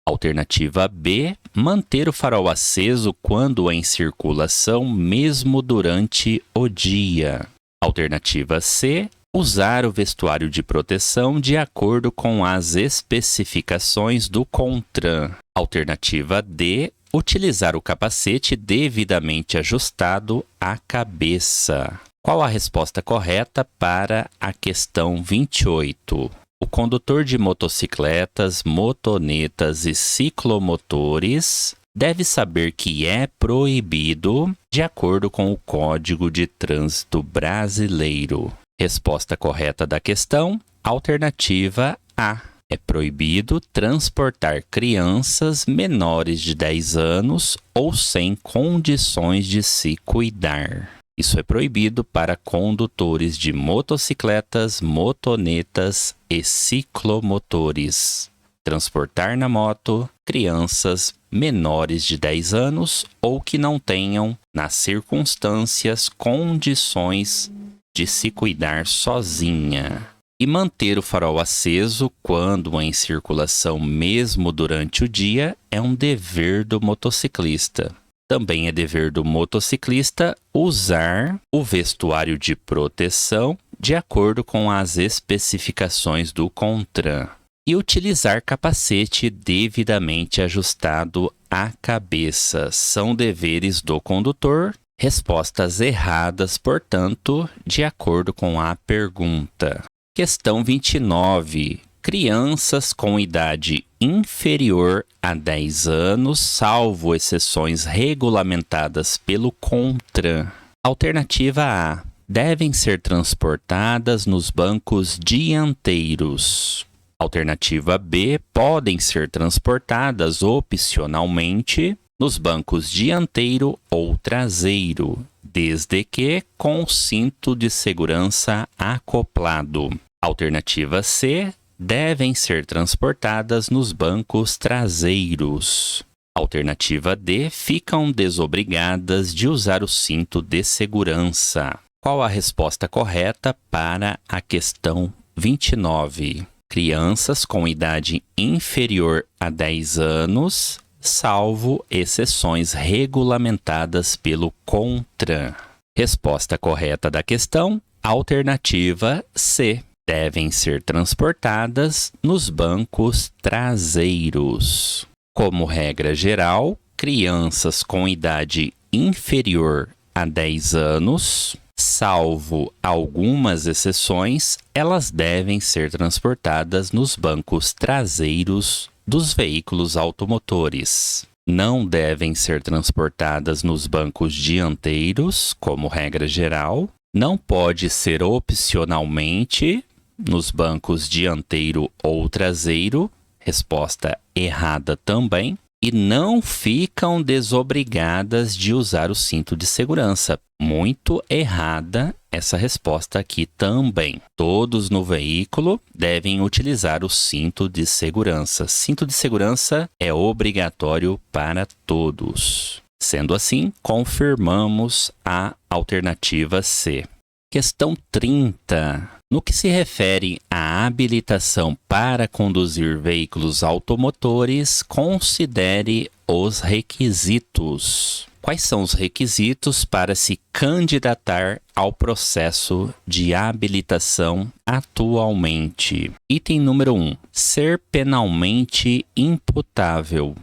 Speaker 1: Alternativa B. Manter o farol aceso quando em circulação, mesmo durante o dia. Alternativa C. Usar o vestuário de proteção de acordo com as especificações do CONTRAN. Alternativa D. Utilizar o capacete devidamente ajustado à cabeça. Qual a resposta correta para a questão 28? O condutor de motocicletas, motonetas e ciclomotores deve saber que é proibido de acordo com o Código de Trânsito Brasileiro. Resposta correta da questão, alternativa A. É proibido transportar crianças menores de 10 anos ou sem condições de se cuidar. Isso é proibido para condutores de motocicletas, motonetas e ciclomotores. Transportar na moto crianças menores de 10 anos ou que não tenham, nas circunstâncias, condições de se cuidar sozinha. E manter o farol aceso quando em circulação, mesmo durante o dia, é um dever do motociclista. Também é dever do motociclista usar o vestuário de proteção de acordo com as especificações do CONTRAN e utilizar capacete devidamente ajustado à cabeça. São deveres do condutor. Respostas erradas, portanto, de acordo com a pergunta. Questão 29. crianças com idade inferior a 10 anos, salvo exceções regulamentadas pelo CONTRAN. Alternativa A. Devem ser transportadas nos bancos dianteiros. Alternativa B. Podem ser transportadas opcionalmente nos bancos dianteiro ou traseiro, desde que com cinto de segurança acoplado. Alternativa C. Devem ser transportadas nos bancos traseiros. Alternativa D. Ficam desobrigadas de usar o cinto de segurança. Qual a resposta correta para a questão 29? Crianças com idade inferior a 10 anos, salvo exceções regulamentadas pelo CONTRAN. Resposta correta da questão, alternativa C. Devem ser transportadas nos bancos traseiros. Como regra geral, crianças com idade inferior a 10 anos, salvo algumas exceções, elas devem ser transportadas nos bancos traseiros dos veículos automotores. Não devem ser transportadas nos bancos dianteiros, como regra geral. Não pode ser opcionalmente nos bancos dianteiro ou traseiro. Resposta errada também. E não ficam desobrigadas de usar o cinto de segurança. Muito errada essa resposta aqui também. Todos no veículo devem utilizar o cinto de segurança. Cinto de segurança é obrigatório para todos. Sendo assim, confirmamos a alternativa C. Questão 30. No que se refere à habilitação para conduzir veículos automotores, considere os requisitos. Quais são os requisitos para se candidatar ao processo de habilitação atualmente? Item número 1. Ser penalmente imputável.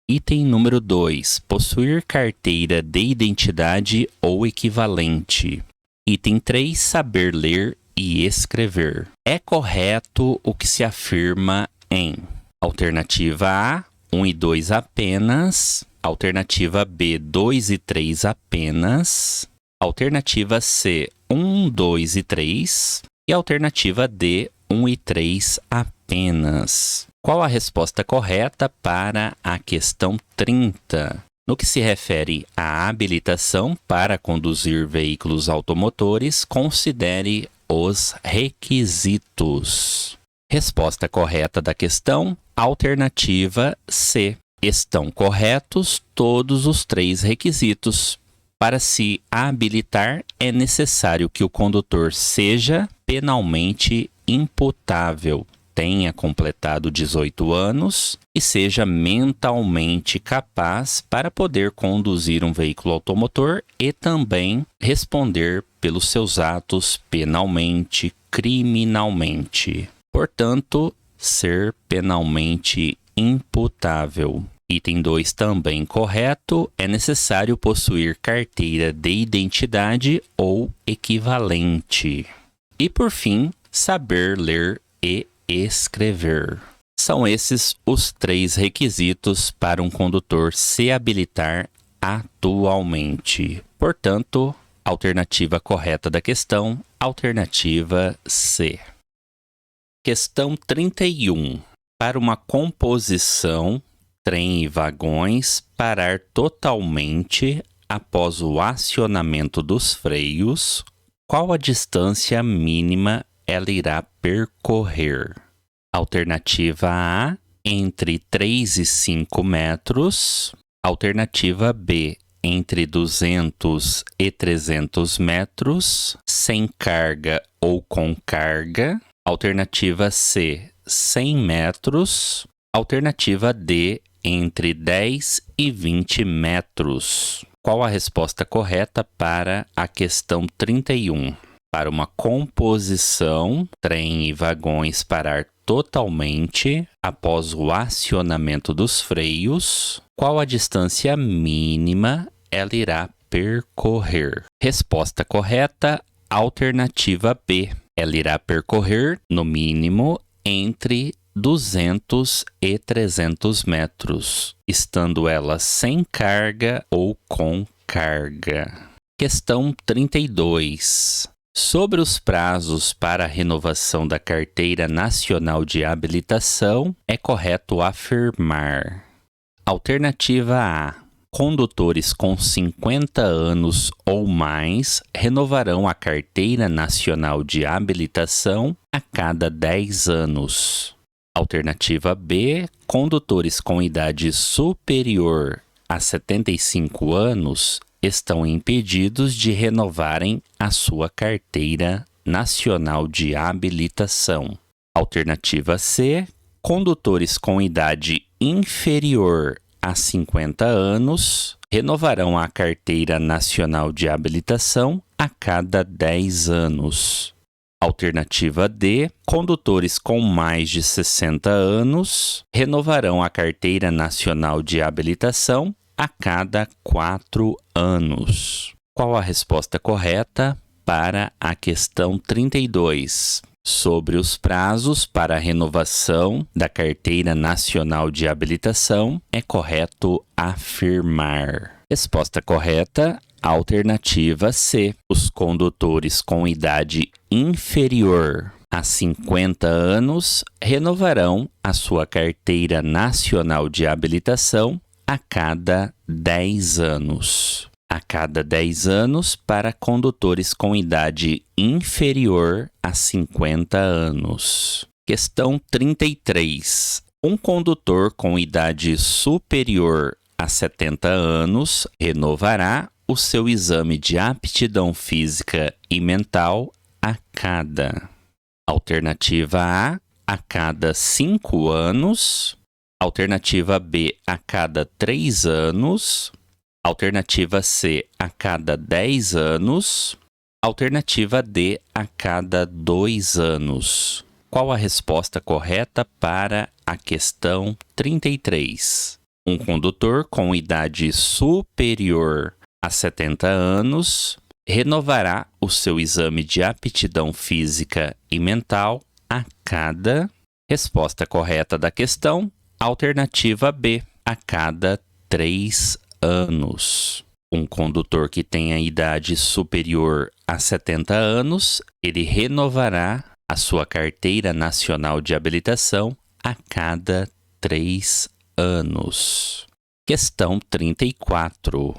Speaker 1: Item número 2. Possuir carteira de identidade ou equivalente. Item 3. Saber ler e escrever. É correto o que se afirma em alternativa A, 1 e 2 apenas, alternativa B, 2 e 3 apenas, alternativa C, 1, 2 e 3 e alternativa D, 1 e 3 apenas. Qual a resposta correta para a questão 30? No que se refere à habilitação para conduzir veículos automotores, considere os requisitos. Resposta correta da questão, alternativa C. Estão corretos todos os 3 requisitos. Para se habilitar, é necessário que o condutor seja penalmente imputável, tenha completado 18 anos e seja mentalmente capaz para poder conduzir um veículo automotor e também responder pelos seus atos penalmente, criminalmente. Portanto, ser penalmente imputável. Item 2 também correto, é necessário possuir carteira de identidade ou equivalente. E por fim, saber ler e escrever. São esses os 3 requisitos para um condutor se habilitar atualmente. Portanto, alternativa correta da questão, alternativa C. Questão 31. Para uma composição, trem e vagões parar totalmente após o acionamento dos freios, qual a distância mínima ela irá percorrer? Alternativa A, entre 3 e 5 metros. Alternativa B, entre 200 e 300 metros, sem carga ou com carga. Alternativa C, 100 metros. Alternativa D, entre 10 e 20 metros. Qual a resposta correta para a questão 31? Para uma composição, trem e vagões parar totalmente após o acionamento dos freios, qual a distância mínima ela irá percorrer? Resposta correta, alternativa B. Ela irá percorrer, no mínimo, entre 200 e 300 metros, estando ela sem carga ou com carga. Questão 32. Sobre os prazos para a renovação da Carteira Nacional de Habilitação, é correto afirmar: alternativa A. Condutores com 50 anos ou mais renovarão a Carteira Nacional de Habilitação a cada 10 anos. Alternativa B. Condutores com idade superior a 75 anos estão impedidos de renovarem a sua Carteira Nacional de Habilitação. Alternativa C. Condutores com idade inferior a 50 anos renovarão a Carteira Nacional de Habilitação a cada 10 anos. Alternativa D. Condutores com mais de 60 anos renovarão a Carteira Nacional de Habilitação a cada 4 anos. Qual a resposta correta para a questão 32? Sobre os prazos para a renovação da Carteira Nacional de Habilitação, é correto afirmar. Resposta correta, alternativa C. Os condutores com idade inferior a 50 anos renovarão a sua Carteira Nacional de Habilitação a cada 10 anos. A cada 10 anos para condutores com idade inferior a 50 anos. Questão 33. Um condutor com idade superior a 70 anos renovará o seu exame de aptidão física e mental a cada. Alternativa A cada 5 anos. Alternativa B, a cada 3 anos. Alternativa C, a cada 10 anos. Alternativa D, a cada 2 anos. Qual a resposta correta para a questão 33? Um condutor com idade superior a 70 anos renovará o seu exame de aptidão física e mental a cada... Resposta correta da questão, alternativa B, a cada 3 anos. Um condutor que tenha idade superior a 70 anos, ele renovará a sua Carteira Nacional de Habilitação a cada 3 anos. Questão 34.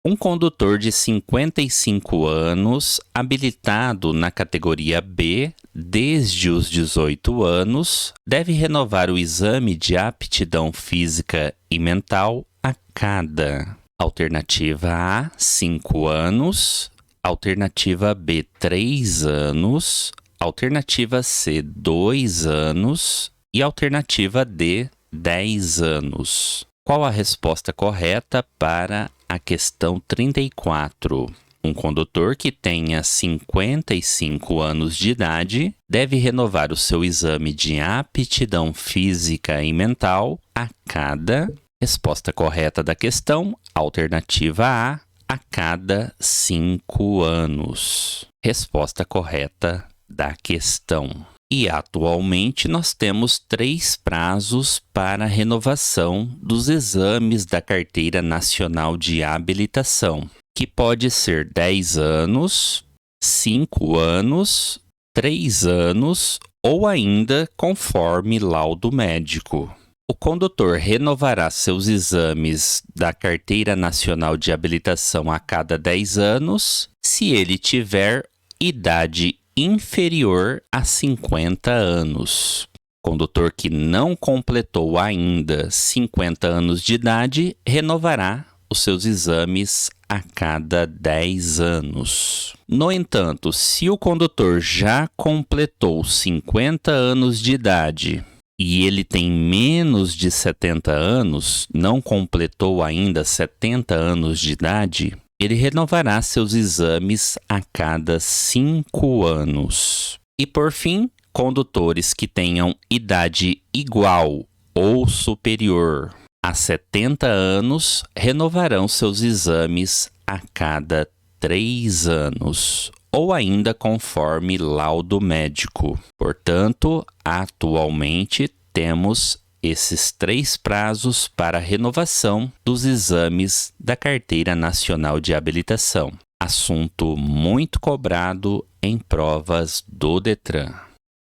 Speaker 1: Um condutor de 55 anos, habilitado na categoria B desde os 18 anos, deve renovar o exame de aptidão física e mental a cada. Alternativa A, 5 anos. Alternativa B, 3 anos. Alternativa C, 2 anos. E alternativa D, 10 anos. Qual a resposta correta para a questão 34? Um condutor que tenha 55 anos de idade deve renovar o seu exame de aptidão física e mental a cada... Resposta correta da questão, alternativa a cada 5 anos. Resposta correta da questão. E atualmente nós temos 3 prazos para a renovação dos exames da Carteira Nacional de Habilitação, que pode ser 10 anos, 5 anos, 3 anos ou ainda conforme laudo médico. O condutor renovará seus exames da Carteira Nacional de Habilitação a cada 10 anos se ele tiver idade inferior a 50 anos. Condutor que não completou ainda 50 anos de idade renovará os seus exames a cada 10 anos. No entanto, se o condutor já completou 50 anos de idade e ele tem menos de 70 anos, não completou ainda 70 anos de idade, ele renovará seus exames a cada 5 anos. E por fim, condutores que tenham idade igual ou superior a 70 anos renovarão seus exames a cada 3 anos. ou ainda conforme laudo médico. Portanto, atualmente temos esses 3 prazos para renovação dos exames da Carteira Nacional de Habilitação. Assunto muito cobrado em provas do Detran.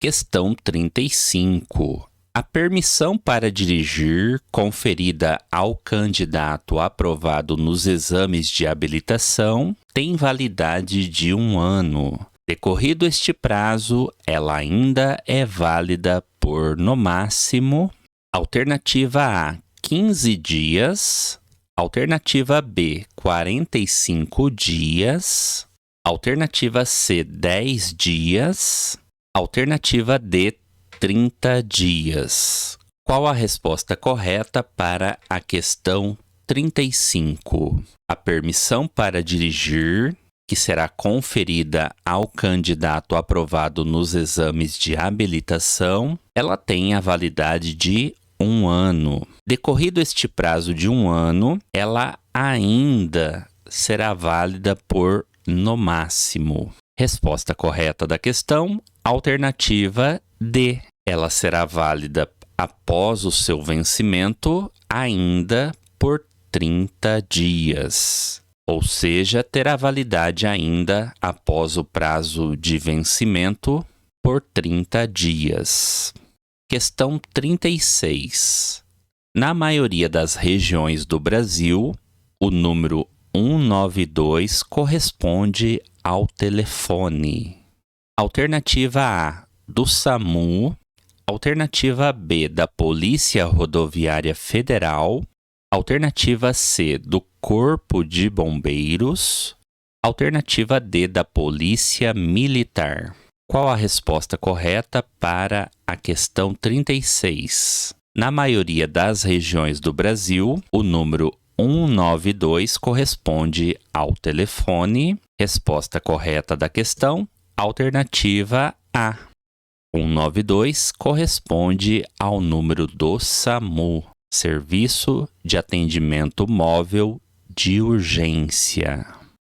Speaker 1: Questão 35. A permissão para dirigir conferida ao candidato aprovado nos exames de habilitação tem validade de 1 ano. Decorrido este prazo, ela ainda é válida por, no máximo, alternativa A, 15 dias, alternativa B, 45 dias, alternativa C, 10 dias, alternativa D, 30 dias. Qual a resposta correta para a questão 35? A permissão para dirigir, que será conferida ao candidato aprovado nos exames de habilitação, ela tem a validade de 1 ano. Decorrido este prazo de 1 ano, ela ainda será válida por, no máximo. Resposta correta da questão, alternativa D. Ela será válida após o seu vencimento ainda por 30 dias. Ou seja, terá validade ainda após o prazo de vencimento por 30 dias. Questão 36. Na maioria das regiões do Brasil, o número 192 corresponde ao telefone. Alternativa A, do SAMU. Alternativa B, da Polícia Rodoviária Federal. Alternativa C, do Corpo de Bombeiros. Alternativa D, da Polícia Militar. Qual a resposta correta para a questão 36? Na maioria das regiões do Brasil, o número 192 corresponde ao telefone. Resposta correta da questão, alternativa A. 192 corresponde ao número do SAMU, Serviço de Atendimento Móvel de Urgência.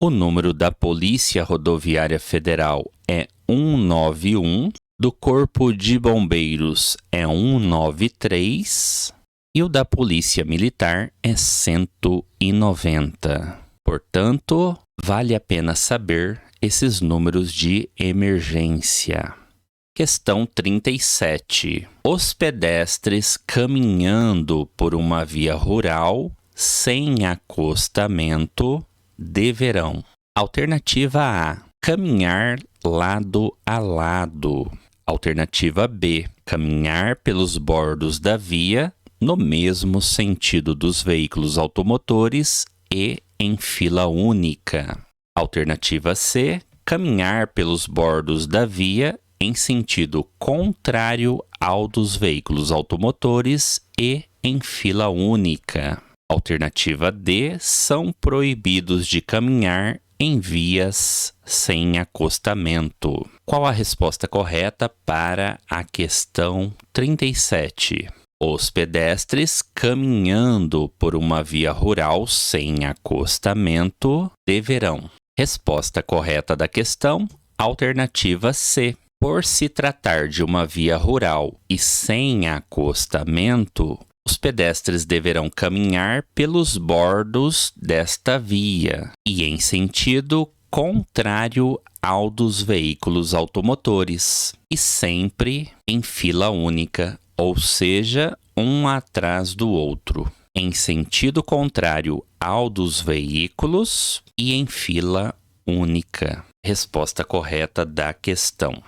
Speaker 1: O número da Polícia Rodoviária Federal é 191, do Corpo de Bombeiros é 193 e o da Polícia Militar é 190. Portanto, vale a pena saber esses números de emergência. Questão 37. Os pedestres caminhando por uma via rural sem acostamento deverão. Alternativa A, caminhar lado a lado. Alternativa B, caminhar pelos bordos da via no mesmo sentido dos veículos automotores e em fila única. Alternativa C, caminhar pelos bordos da via em sentido contrário ao dos veículos automotores e em fila única. Alternativa D, são proibidos de caminhar em vias sem acostamento. Qual a resposta correta para a questão 37? Os pedestres caminhando por uma via rural sem acostamento deverão. Resposta correta da questão, alternativa C. Por se tratar de uma via rural e sem acostamento, os pedestres deverão caminhar pelos bordos desta via e em sentido contrário ao dos veículos automotores e sempre em fila única, ou seja, um atrás do outro, em sentido contrário ao dos veículos e em fila única. Resposta correta da questão.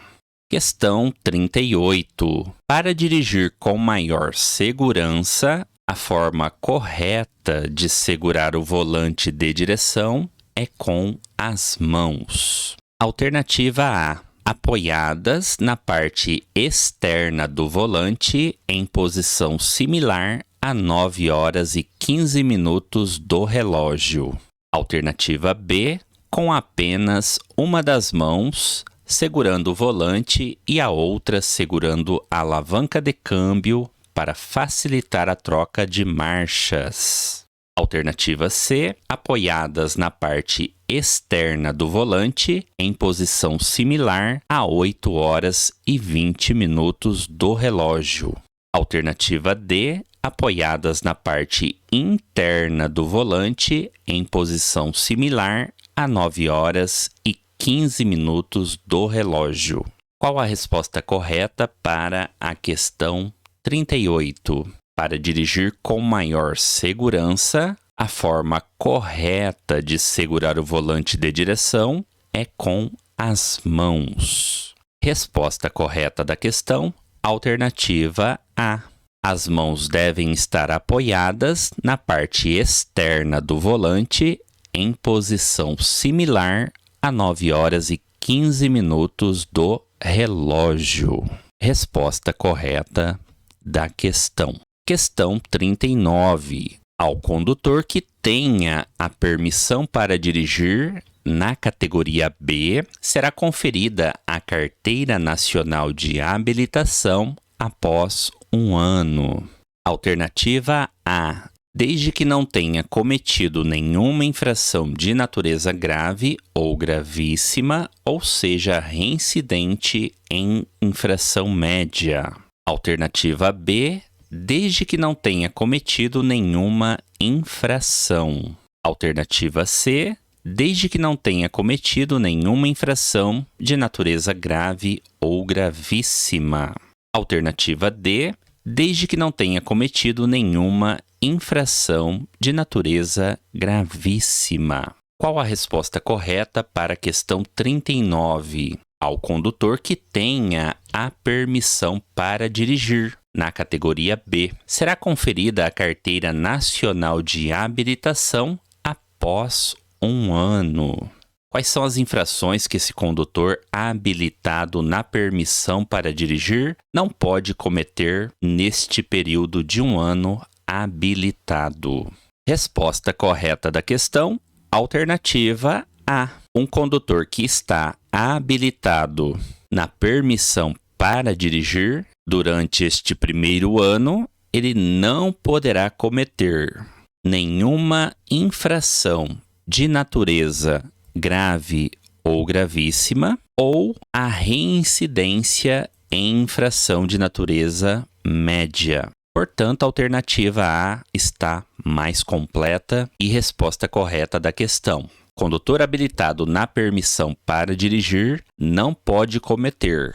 Speaker 1: Questão 38. Para dirigir com maior segurança, a forma correta de segurar o volante de direção é com as mãos. Alternativa A. Apoiadas na parte externa do volante em posição similar a 9 horas e 15 minutos do relógio. Alternativa B. Com apenas uma das mãos segurando o volante e a outra segurando a alavanca de câmbio para facilitar a troca de marchas. Alternativa C, apoiadas na parte externa do volante em posição similar a 8 horas e 20 minutos do relógio. Alternativa D, apoiadas na parte interna do volante em posição similar a 9 horas e 15 minutos do relógio. Qual a resposta correta para a questão 38? Para dirigir com maior segurança, a forma correta de segurar o volante de direção é com as mãos. Resposta correta da questão, alternativa A. As mãos devem estar apoiadas na parte externa do volante em posição similar a 9 horas e 15 minutos do relógio. Resposta correta da questão. Questão 39. Ao condutor que tenha a permissão para dirigir na categoria B, será conferida a Carteira Nacional de Habilitação após 1 ano. Alternativa A. Desde que não tenha cometido nenhuma infração de natureza grave ou gravíssima, ou seja, reincidente em infração média. Alternativa B. Desde que não tenha cometido nenhuma infração. Alternativa C. Desde que não tenha cometido nenhuma infração de natureza grave ou gravíssima. Alternativa D. Desde que não tenha cometido nenhuma infração de natureza gravíssima. Qual a resposta correta para a questão 39? Ao condutor que tenha a permissão para dirigir na categoria B, será conferida a Carteira Nacional de Habilitação após 1 ano. Quais são as infrações que esse condutor habilitado na permissão para dirigir não pode cometer neste período de 1 ano habilitado? Resposta correta da questão, alternativa A. Um condutor que está habilitado na permissão para dirigir durante este primeiro ano, ele não poderá cometer nenhuma infração de natureza grave ou gravíssima ou a reincidência em infração de natureza média. Portanto, a alternativa A está mais completa e resposta correta da questão. Condutor habilitado na permissão para dirigir não pode cometer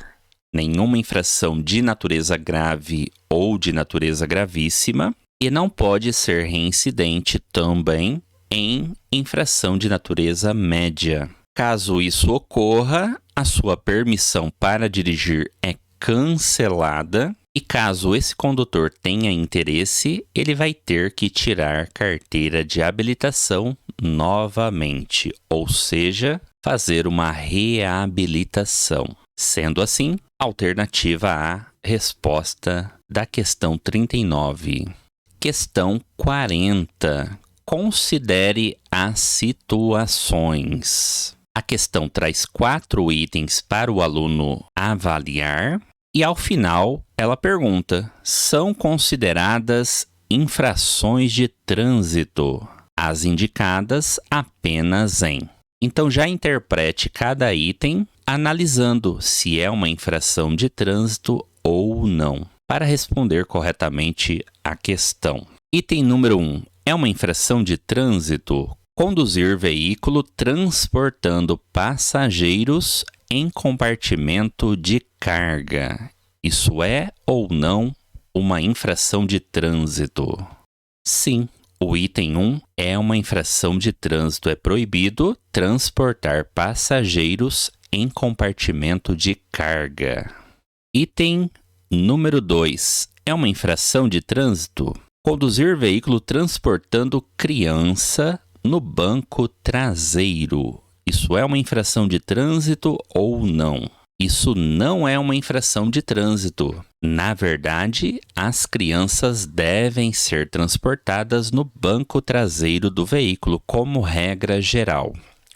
Speaker 1: nenhuma infração de natureza grave ou de natureza gravíssima e não pode ser reincidente também em infração de natureza média. Caso isso ocorra, a sua permissão para dirigir é cancelada e caso esse condutor tenha interesse, ele vai ter que tirar carteira de habilitação novamente, ou seja, fazer uma reabilitação. Sendo assim, alternativa A, resposta da questão 39. Questão 40. Considere as situações. A questão traz 4 itens para o aluno avaliar e, ao final, ela pergunta: são consideradas infrações de trânsito as indicadas apenas em. Então, já interprete cada item analisando se é uma infração de trânsito ou não, para responder corretamente a questão. Item número 1. É uma infração de trânsito conduzir veículo transportando passageiros em compartimento de carga. Isso é ou não uma infração de trânsito? Sim, o item 1 é uma infração de trânsito. É proibido transportar passageiros em compartimento de carga. Item número 2. É uma infração de trânsito conduzir veículo transportando criança no banco traseiro. Isso é uma infração de trânsito ou não? Isso não é uma infração de trânsito. Na verdade, as crianças devem ser transportadas no banco traseiro do veículo, como regra geral.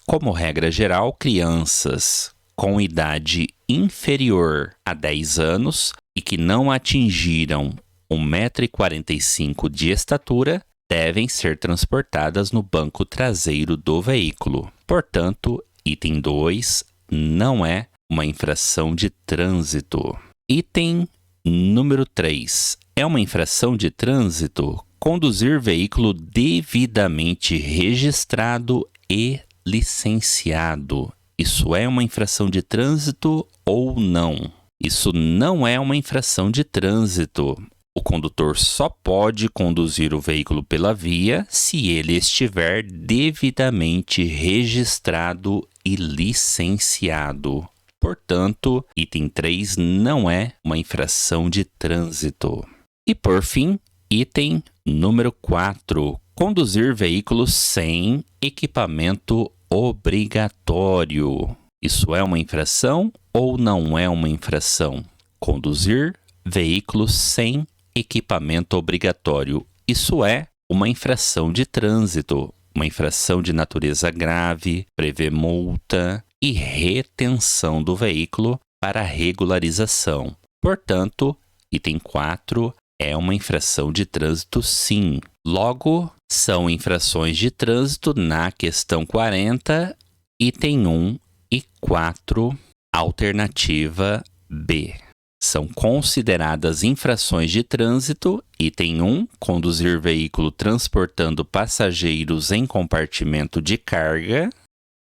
Speaker 1: Como regra geral, crianças com idade inferior a 10 anos e que não atingiram 1,45 m de estatura devem ser transportadas no banco traseiro do veículo. Portanto, item 2 não é uma infração de trânsito. Item número 3. É uma infração de trânsito conduzir veículo devidamente registrado e licenciado. Isso é uma infração de trânsito ou não? Isso não é uma infração de trânsito. O condutor só pode conduzir o veículo pela via se ele estiver devidamente registrado e licenciado. Portanto, item 3 não é uma infração de trânsito. E por fim, item número 4. Conduzir veículos sem equipamento obrigatório. Isso é uma infração ou não é uma infração? Conduzir veículos sem equipamento obrigatório. Isso é uma infração de trânsito, uma infração de natureza grave, prevê multa e retenção do veículo para regularização. Portanto, item 4 é uma infração de trânsito sim. Logo, são infrações de trânsito na questão 40, item 1 e 4, alternativa B. São consideradas infrações de trânsito, item 1, conduzir veículo transportando passageiros em compartimento de carga,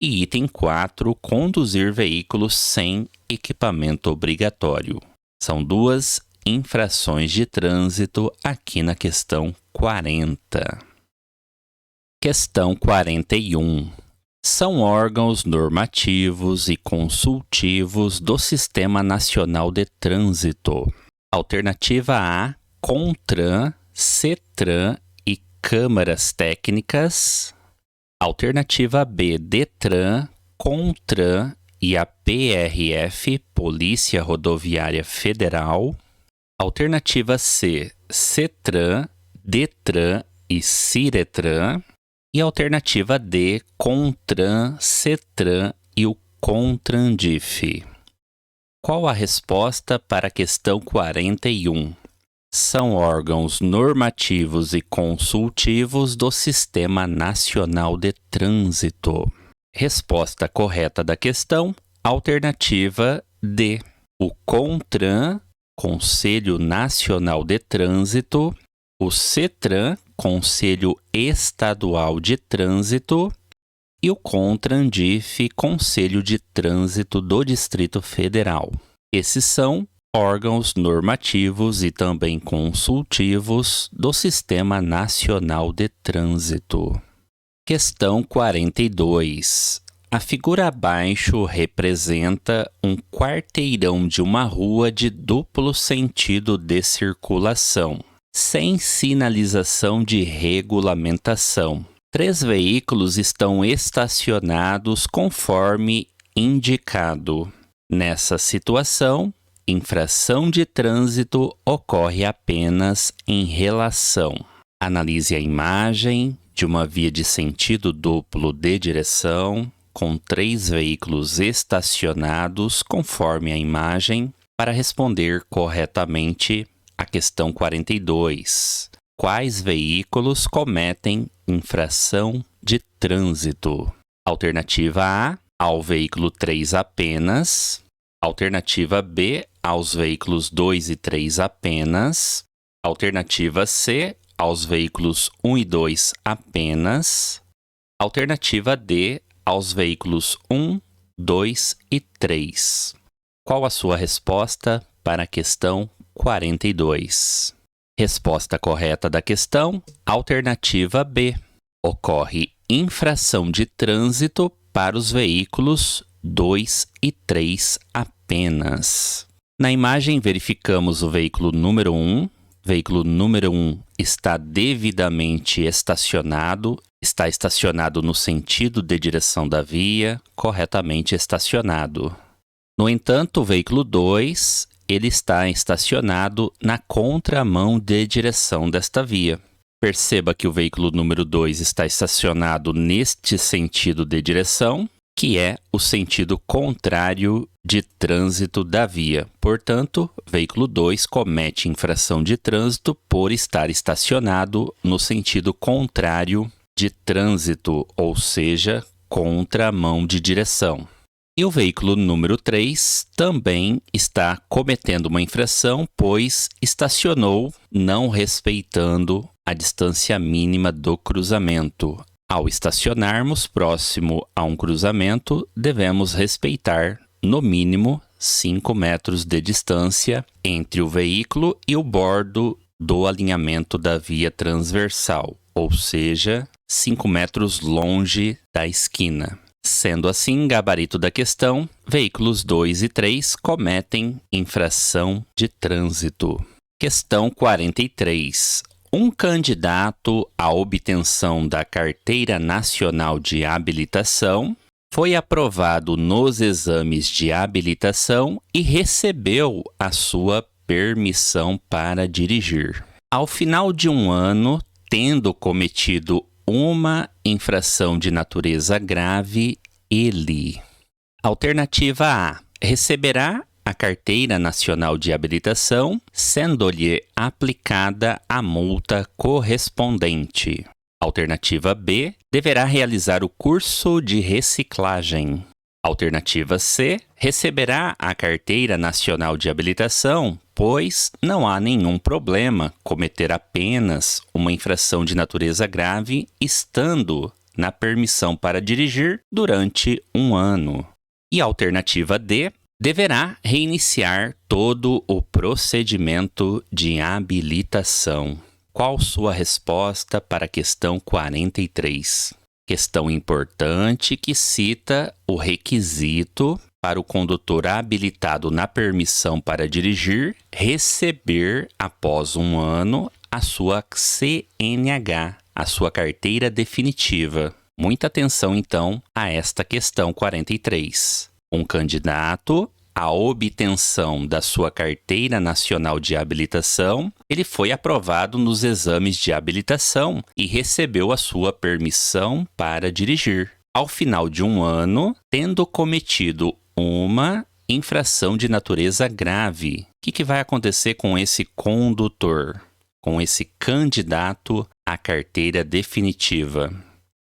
Speaker 1: e item 4, conduzir veículo sem equipamento obrigatório. São duas infrações de trânsito aqui na questão 40. Questão 41. São órgãos normativos e consultivos do Sistema Nacional de Trânsito. Alternativa A, CONTRAN, CETRAN e Câmaras Técnicas. Alternativa B, DETRAN, CONTRAN e a PRF, Polícia Rodoviária Federal. Alternativa C, CETRAN, DETRAN e CIRETRAN. E alternativa D, CONTRAN, CETRAN e o CONTRANDIF. Qual a resposta para a questão 41? São órgãos normativos e consultivos do Sistema Nacional de Trânsito. Resposta correta da questão, alternativa D. O CONTRAN, Conselho Nacional de Trânsito, o CETRAN, Conselho Estadual de Trânsito, e o CONTRANDIF, Conselho de Trânsito do Distrito Federal. Esses são órgãos normativos e também consultivos do Sistema Nacional de Trânsito. Questão 42. A figura abaixo representa um quarteirão de uma rua de duplo sentido de circulação, sem sinalização de regulamentação. 3 veículos estão estacionados conforme indicado. Nessa situação, infração de trânsito ocorre apenas em relação. Analise a imagem de uma via de sentido duplo de direção, com 3 veículos estacionados conforme a imagem, para responder corretamente a questão 42. Quais veículos cometem infração de trânsito? Alternativa A, ao veículo 3 apenas. Alternativa B, aos veículos 2 e 3 apenas. Alternativa C, aos veículos 1 e 2 apenas. Alternativa D, aos veículos 1, 2 e 3. Qual a sua resposta para a questão 42? Resposta correta da questão, alternativa B. Ocorre infração de trânsito para os veículos 2 e 3 apenas. Na imagem, verificamos o veículo número 1. Veículo número 1 está devidamente estacionado, está estacionado no sentido de direção da via, corretamente estacionado. No entanto, o veículo 2, ele está estacionado na contramão de direção desta via. Perceba que o veículo número 2 está estacionado neste sentido de direção que é o sentido contrário de trânsito da via. Portanto, veículo 2 comete infração de trânsito por estar estacionado no sentido contrário de trânsito, ou seja, contramão de direção. E o veículo número 3 também está cometendo uma infração, pois estacionou não respeitando a distância mínima do cruzamento. Ao estacionarmos próximo a um cruzamento, devemos respeitar, no mínimo, 5 metros de distância entre o veículo e o bordo do alinhamento da via transversal, ou seja, 5 metros longe da esquina. Sendo assim, gabarito da questão, veículos 2 e 3 cometem infração de trânsito. Questão 43. Um candidato à obtenção da Carteira Nacional de Habilitação foi aprovado nos exames de habilitação e recebeu a sua permissão para dirigir. Ao final de um ano, tendo cometido uma infração de natureza grave, ele. Alternativa A. Receberá a Carteira Nacional de Habilitação, sendo-lhe aplicada a multa correspondente. Alternativa B. Deverá realizar o curso de reciclagem. Alternativa C. Receberá a Carteira Nacional de Habilitação, pois não há nenhum problema cometer apenas uma infração de natureza grave estando na permissão para dirigir durante um ano. E alternativa D. Deverá reiniciar todo o procedimento de habilitação. Qual sua resposta para a questão 43? Questão importante que cita o requisito para o condutor habilitado na permissão para dirigir receber, após um ano, a sua CNH, a sua carteira definitiva. Muita atenção, então, a esta questão 43. Um candidato à obtenção da sua Carteira Nacional de Habilitação, ele foi aprovado nos exames de habilitação e recebeu a sua permissão para dirigir. Ao final de um ano, tendo cometido uma infração de natureza grave, o que vai acontecer com esse condutor, com esse candidato à carteira definitiva?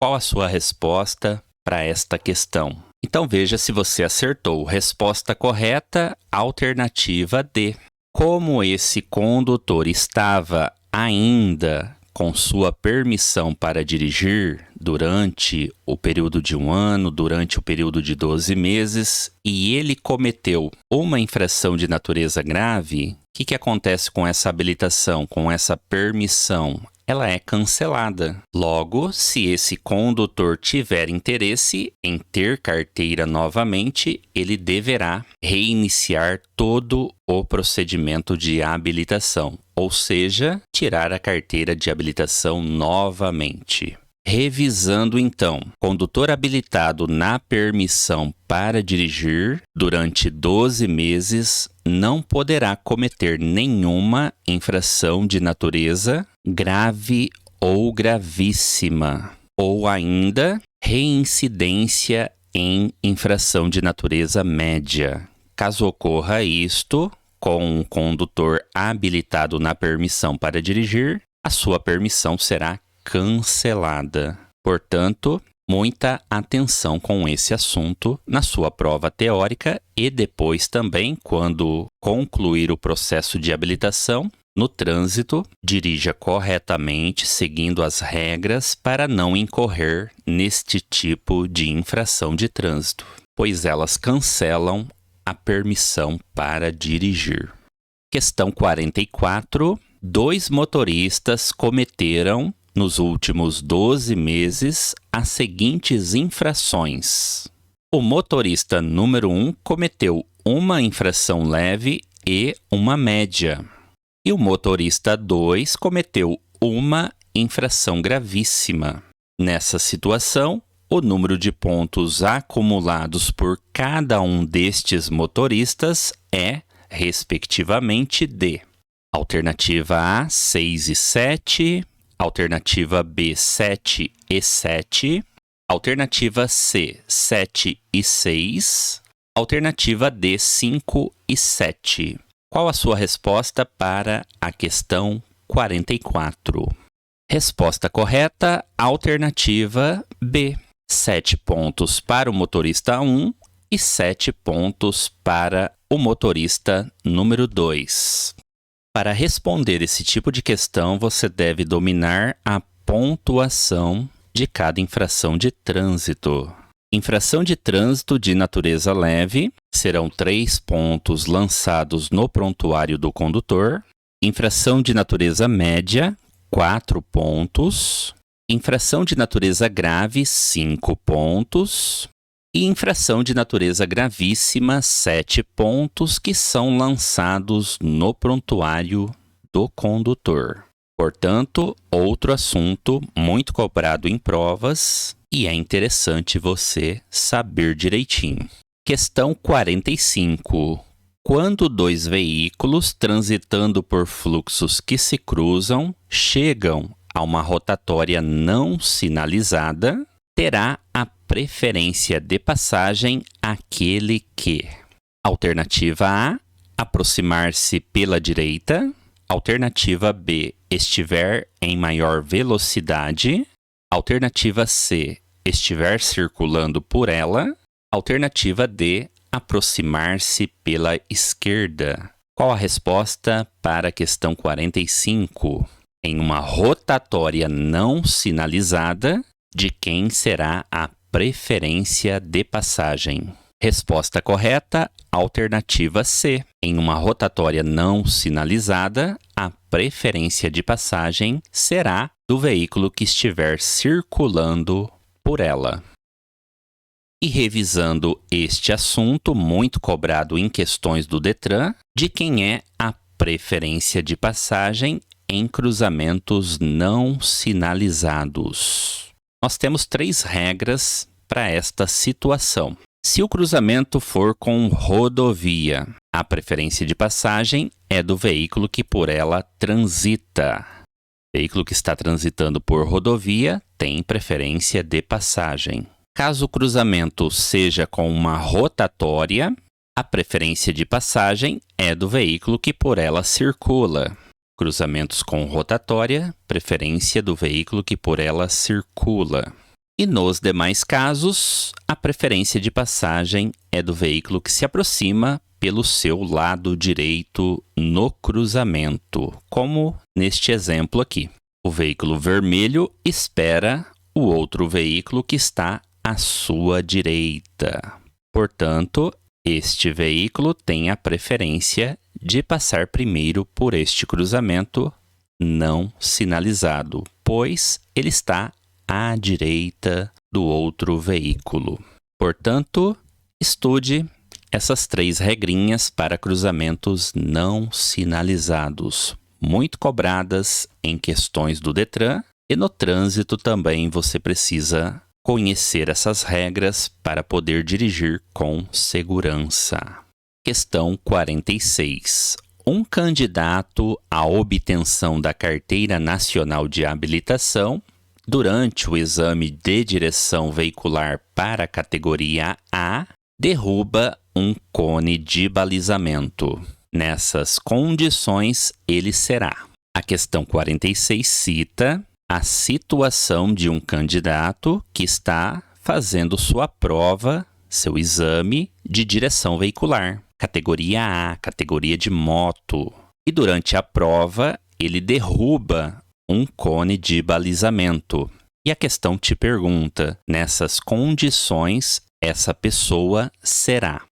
Speaker 1: Qual a sua resposta para esta questão? Então veja se você acertou. Resposta correta, alternativa D. Como esse condutor estava ainda com sua permissão para dirigir durante o período de um ano, durante o período de 12 meses, e ele cometeu uma infração de natureza grave, o que acontece com essa habilitação, com essa permissão? Ela é cancelada. Logo, se esse condutor tiver interesse em ter carteira novamente, ele deverá reiniciar todo o procedimento de habilitação, ou seja, tirar a carteira de habilitação novamente. Revisando então, condutor habilitado na permissão para dirigir durante 12 meses não poderá cometer nenhuma infração de natureza grave ou gravíssima, ou ainda reincidência em infração de natureza média. Caso ocorra isto com um condutor habilitado na permissão para dirigir, a sua permissão será cancelada. Portanto, muita atenção com esse assunto na sua prova teórica e depois também, quando concluir o processo de habilitação, no trânsito, dirija corretamente, seguindo as regras para não incorrer neste tipo de infração de trânsito, pois elas cancelam a permissão para dirigir. Questão 44. 2 motoristas cometeram nos últimos 12 meses as seguintes infrações. O motorista número 1 cometeu uma infração leve e uma média. E o motorista 2 cometeu uma infração gravíssima. Nessa situação, o número de pontos acumulados por cada um destes motoristas é, respectivamente, D. Alternativa A, 6 e 7. Alternativa B, 7 e 7. Alternativa C, 7 e 6. Alternativa D, 5 e 7. Qual a sua resposta para a questão 44? Resposta correta, alternativa B. 7 pontos para o motorista 1 e 7 pontos para o motorista número 2. Para responder esse tipo de questão, você deve dominar a pontuação de cada infração de trânsito. Infração de trânsito de natureza leve serão 3 pontos lançados no prontuário do condutor. Infração de natureza média, 4 pontos. Infração de natureza grave, 5 pontos. E infração de natureza gravíssima, 7 pontos, que são lançados no prontuário do condutor. Portanto, outro assunto muito cobrado em provas e é interessante você saber direitinho. Questão 45. Quando dois veículos transitando por fluxos que se cruzam chegam a uma rotatória não sinalizada, terá a preferência de passagem aquele que: alternativa A, aproximar-se pela direita. Alternativa B, estiver em maior velocidade. Alternativa C, estiver circulando por ela. Alternativa D, aproximar-se pela esquerda. Qual a resposta para a questão 45? Em uma rotatória não sinalizada, de quem será a preferência de passagem? Resposta correta, alternativa C. Em uma rotatória não sinalizada, a preferência de passagem será do veículo que estiver circulando por ela. E revisando este assunto muito cobrado em questões do Detran, de quem é a preferência de passagem em cruzamentos não sinalizados? Nós temos 3 regras para esta situação. Se o cruzamento for com rodovia, a preferência de passagem é do veículo que por ela transita. O veículo que está transitando por rodovia tem preferência de passagem. Caso o cruzamento seja com uma rotatória, a preferência de passagem é do veículo que por ela circula. Cruzamentos com rotatória, preferência do veículo que por ela circula. E nos demais casos, a preferência de passagem é do veículo que se aproxima pelo seu lado direito no cruzamento, como neste exemplo aqui. O veículo vermelho espera o outro veículo que está à sua direita. Portanto, este veículo tem a preferência de passar primeiro por este cruzamento não sinalizado, pois ele está à direita do outro veículo. Portanto, estude essas 3 regrinhas para cruzamentos não sinalizados, muito cobradas em questões do Detran, e no trânsito também você precisa conhecer essas regras para poder dirigir com segurança. Questão 46. Um candidato à obtenção da Carteira Nacional de Habilitação, durante o exame de direção veicular para a categoria A, derruba um cone de balizamento. Nessas condições, ele será. A questão 46 cita a situação de um candidato que está fazendo sua prova, seu exame de direção veicular, categoria A, categoria de moto. E durante a prova, ele derruba um cone de balizamento. E a questão te pergunta: nessas condições, essa pessoa será.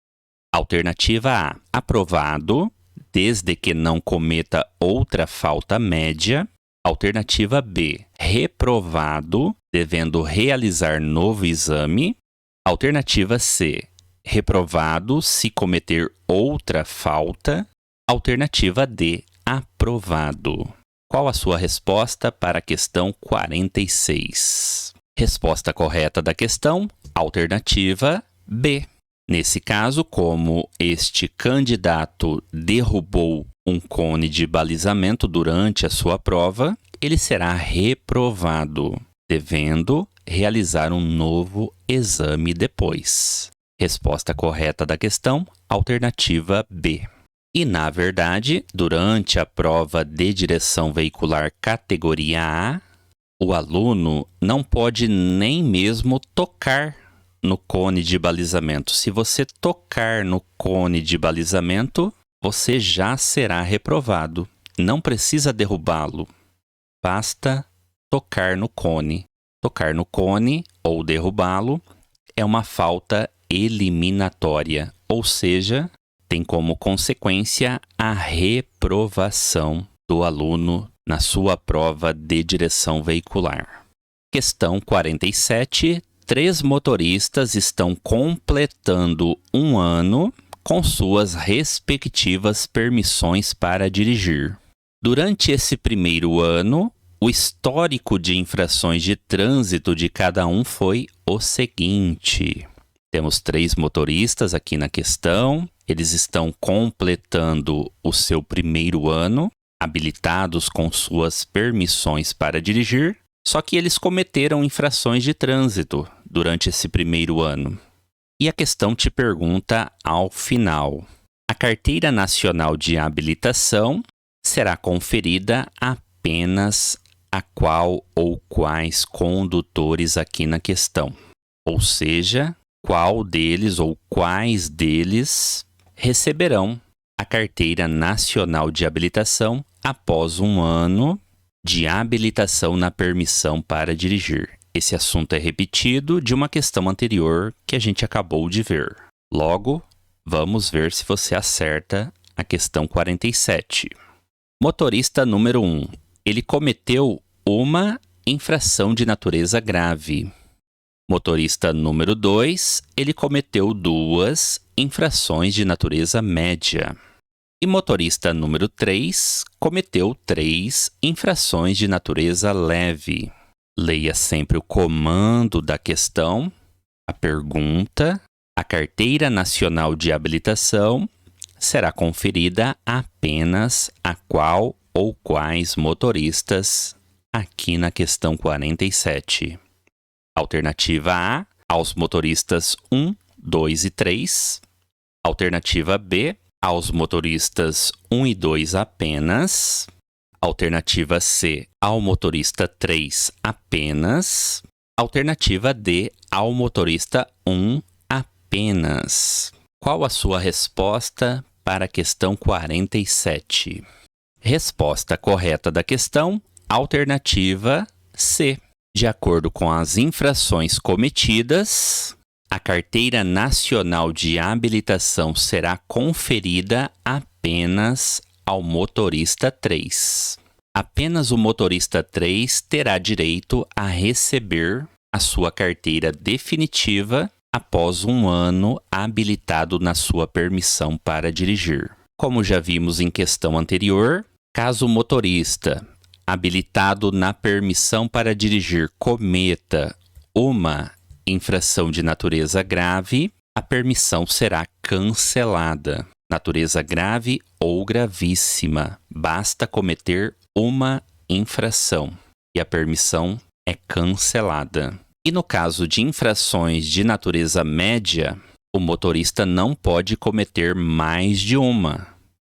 Speaker 1: Alternativa A, aprovado, desde que não cometa outra falta média. Alternativa B, reprovado, devendo realizar novo exame. Alternativa C, reprovado se cometer outra falta. Alternativa D, aprovado. Qual a sua resposta para a questão 46? Resposta correta da questão, alternativa B. Nesse caso, como este candidato derrubou um cone de balizamento durante a sua prova, ele será reprovado, devendo realizar um novo exame depois. Resposta correta da questão, alternativa B. E, na verdade, durante a prova de direção veicular categoria A, o aluno não pode nem mesmo tocar no cone de balizamento. Se você tocar no cone de balizamento, você já será reprovado. Não precisa derrubá-lo. Basta tocar no cone. Tocar no cone ou derrubá-lo é uma falta eliminatória, ou seja, tem como consequência a reprovação do aluno na sua prova de direção veicular. Questão 47. 3 motoristas estão completando um ano com suas respectivas permissões para dirigir. Durante esse primeiro ano, o histórico de infrações de trânsito de cada um foi o seguinte. Temos 3 motoristas aqui na questão. Eles estão completando o seu primeiro ano, habilitados com suas permissões para dirigir, só que eles cometeram infrações de trânsito durante esse primeiro ano. E a questão te pergunta ao final: a Carteira Nacional de Habilitação será conferida apenas a qual ou quais condutores aqui na questão? Ou seja, qual deles ou quais deles receberão a Carteira Nacional de Habilitação após um ano de habilitação na permissão para dirigir. Esse assunto é repetido de uma questão anterior que a gente acabou de ver. Logo, vamos ver se você acerta a questão 47. Motorista número 1. Ele cometeu uma infração de natureza grave. Motorista número 2, ele cometeu 2 infrações de natureza média. E motorista número 3 cometeu 3 infrações de natureza leve. Leia sempre o comando da questão, a pergunta. A Carteira Nacional de Habilitação será conferida apenas a qual ou quais motoristas aqui na questão 47. Alternativa A, aos motoristas 1, 2 e 3. Alternativa B, aos motoristas 1 e 2 apenas. Alternativa C, ao motorista 3 apenas. Alternativa D, ao motorista 1 apenas. Qual a sua resposta para a questão 47? Resposta correta da questão, alternativa C. De acordo com as infrações cometidas, a Carteira Nacional de Habilitação será conferida apenas ao motorista 3. Apenas o motorista 3 terá direito a receber a sua carteira definitiva após um ano habilitado na sua permissão para dirigir. Como já vimos em questão anterior, caso o motorista habilitado na permissão para dirigir cometa uma infração de natureza grave, a permissão será cancelada. Natureza grave ou gravíssima. Basta cometer uma infração e a permissão é cancelada. E no caso de infrações de natureza média, o motorista não pode cometer mais de uma.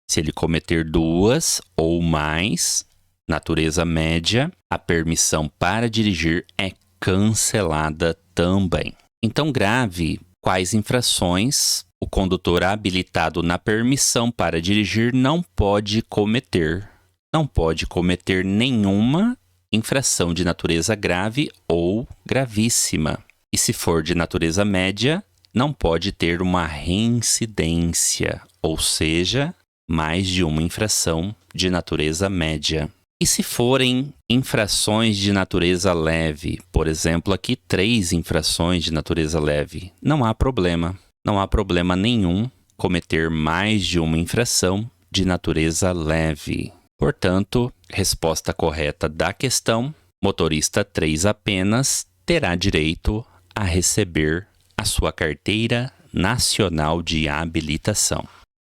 Speaker 1: Se ele cometer 2 ou mais, natureza média, a permissão para dirigir é cancelada também. Então, grave, quais infrações o condutor habilitado na permissão para dirigir não pode cometer? Não pode cometer nenhuma infração de natureza grave ou gravíssima. E se for de natureza média, não pode ter uma reincidência, ou seja, mais de uma infração de natureza média. E se forem infrações de natureza leve, por exemplo, aqui 3 infrações de natureza leve, não há problema. Não há problema nenhum cometer mais de uma infração de natureza leve. Portanto, resposta correta da questão, motorista 3 apenas terá direito a receber a sua Carteira Nacional de Habilitação.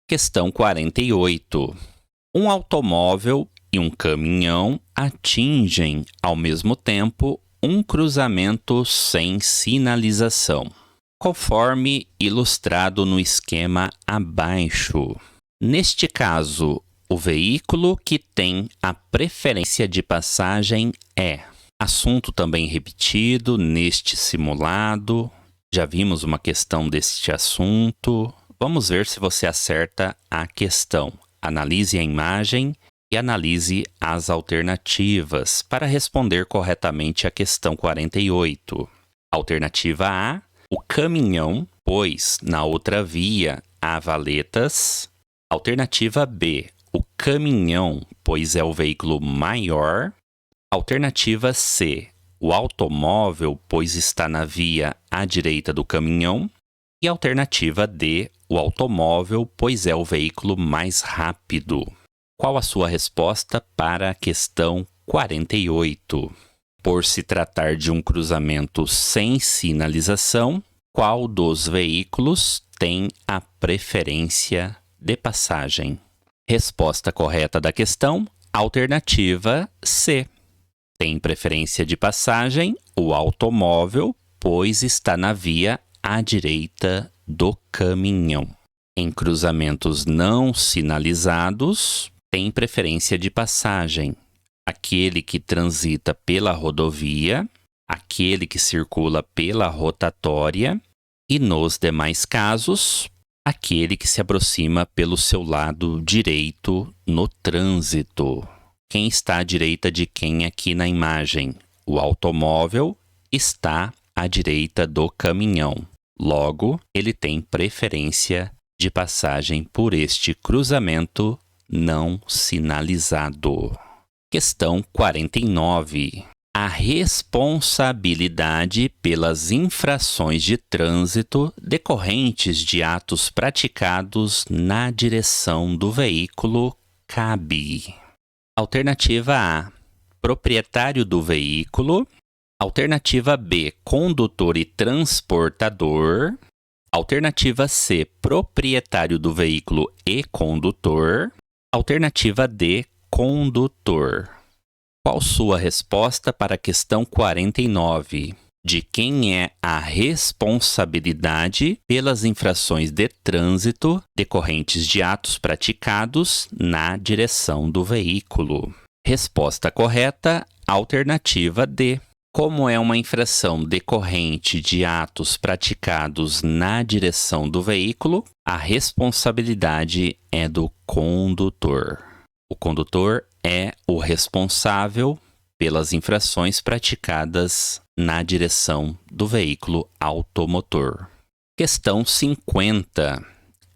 Speaker 1: Questão 48. Um automóvel e um caminhão atingem, ao mesmo tempo, um cruzamento sem sinalização, conforme ilustrado no esquema abaixo. Neste caso, o veículo que tem a preferência de passagem é... Assunto também repetido neste simulado. Já vimos uma questão deste assunto. Vamos ver se você acerta a questão. Analise a imagem e analise as alternativas para responder corretamente a questão 48. Alternativa A, o caminhão, pois na outra via há valetas. Alternativa B, o caminhão, pois é o veículo maior. Alternativa C, o automóvel, pois está na via à direita do caminhão. E alternativa D, o automóvel, pois é o veículo mais rápido. Qual a sua resposta para a questão 48? Por se tratar de um cruzamento sem sinalização, qual dos veículos tem a preferência de passagem? Resposta correta da questão, alternativa C. Tem preferência de passagem o automóvel, pois está na via à direita do caminhão. Em cruzamentos não sinalizados, tem preferência de passagem aquele que transita pela rodovia, aquele que circula pela rotatória e, nos demais casos, aquele que se aproxima pelo seu lado direito no trânsito. Quem está à direita de quem aqui na imagem? O automóvel está à direita do caminhão. Logo, ele tem preferência de passagem por este cruzamento não sinalizado. Questão 49. A responsabilidade pelas infrações de trânsito decorrentes de atos praticados na direção do veículo cabe. Alternativa A, proprietário do veículo. Alternativa B, condutor e transportador. Alternativa C, proprietário do veículo e condutor. Alternativa D, condutor. Qual sua resposta para a questão 49? De quem é a responsabilidade pelas infrações de trânsito decorrentes de atos praticados na direção do veículo? Resposta correta, alternativa D. Como é uma infração decorrente de atos praticados na direção do veículo, a responsabilidade é do condutor. O condutor é o responsável pelas infrações praticadas na direção do veículo automotor. Questão 50.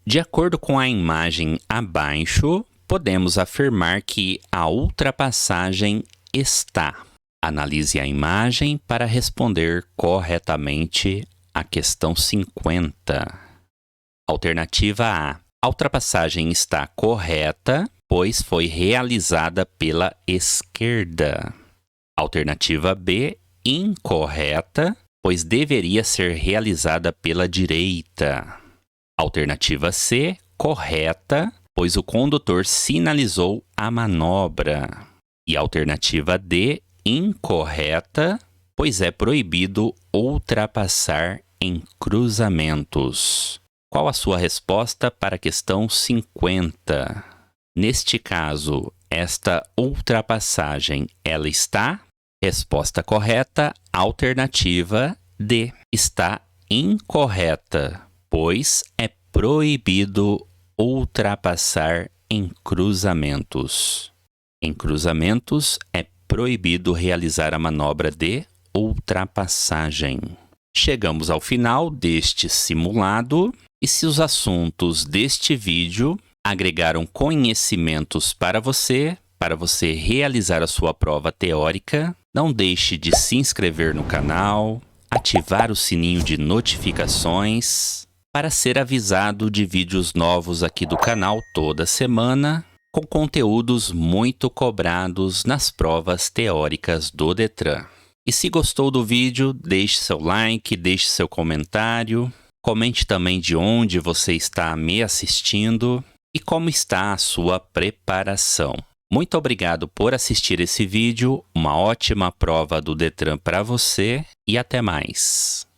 Speaker 1: De acordo com a imagem abaixo, podemos afirmar que a ultrapassagem está. Analise a imagem para responder corretamente a questão 50. Alternativa A. A ultrapassagem está correta, pois foi realizada pela esquerda. Alternativa B. Incorreta, pois deveria ser realizada pela direita. Alternativa C. Correta, pois o condutor sinalizou a manobra. E alternativa D. Incorreta, pois é proibido ultrapassar em cruzamentos. Qual a sua resposta para a questão 50? Neste caso, esta ultrapassagem, ela está? Resposta correta, alternativa D. Está incorreta, pois é proibido ultrapassar em cruzamentos. Em cruzamentos, é proibido realizar a manobra de ultrapassagem. Chegamos ao final deste simulado e se os assuntos deste vídeo agregaram conhecimentos para você realizar a sua prova teórica, não deixe de se inscrever no canal, ativar o sininho de notificações para ser avisado de vídeos novos aqui do canal toda semana, com conteúdos muito cobrados nas provas teóricas do Detran. E se gostou do vídeo, deixe seu like, deixe seu comentário, comente também de onde você está me assistindo e como está a sua preparação. Muito obrigado por assistir esse vídeo, uma ótima prova do Detran para você e até mais!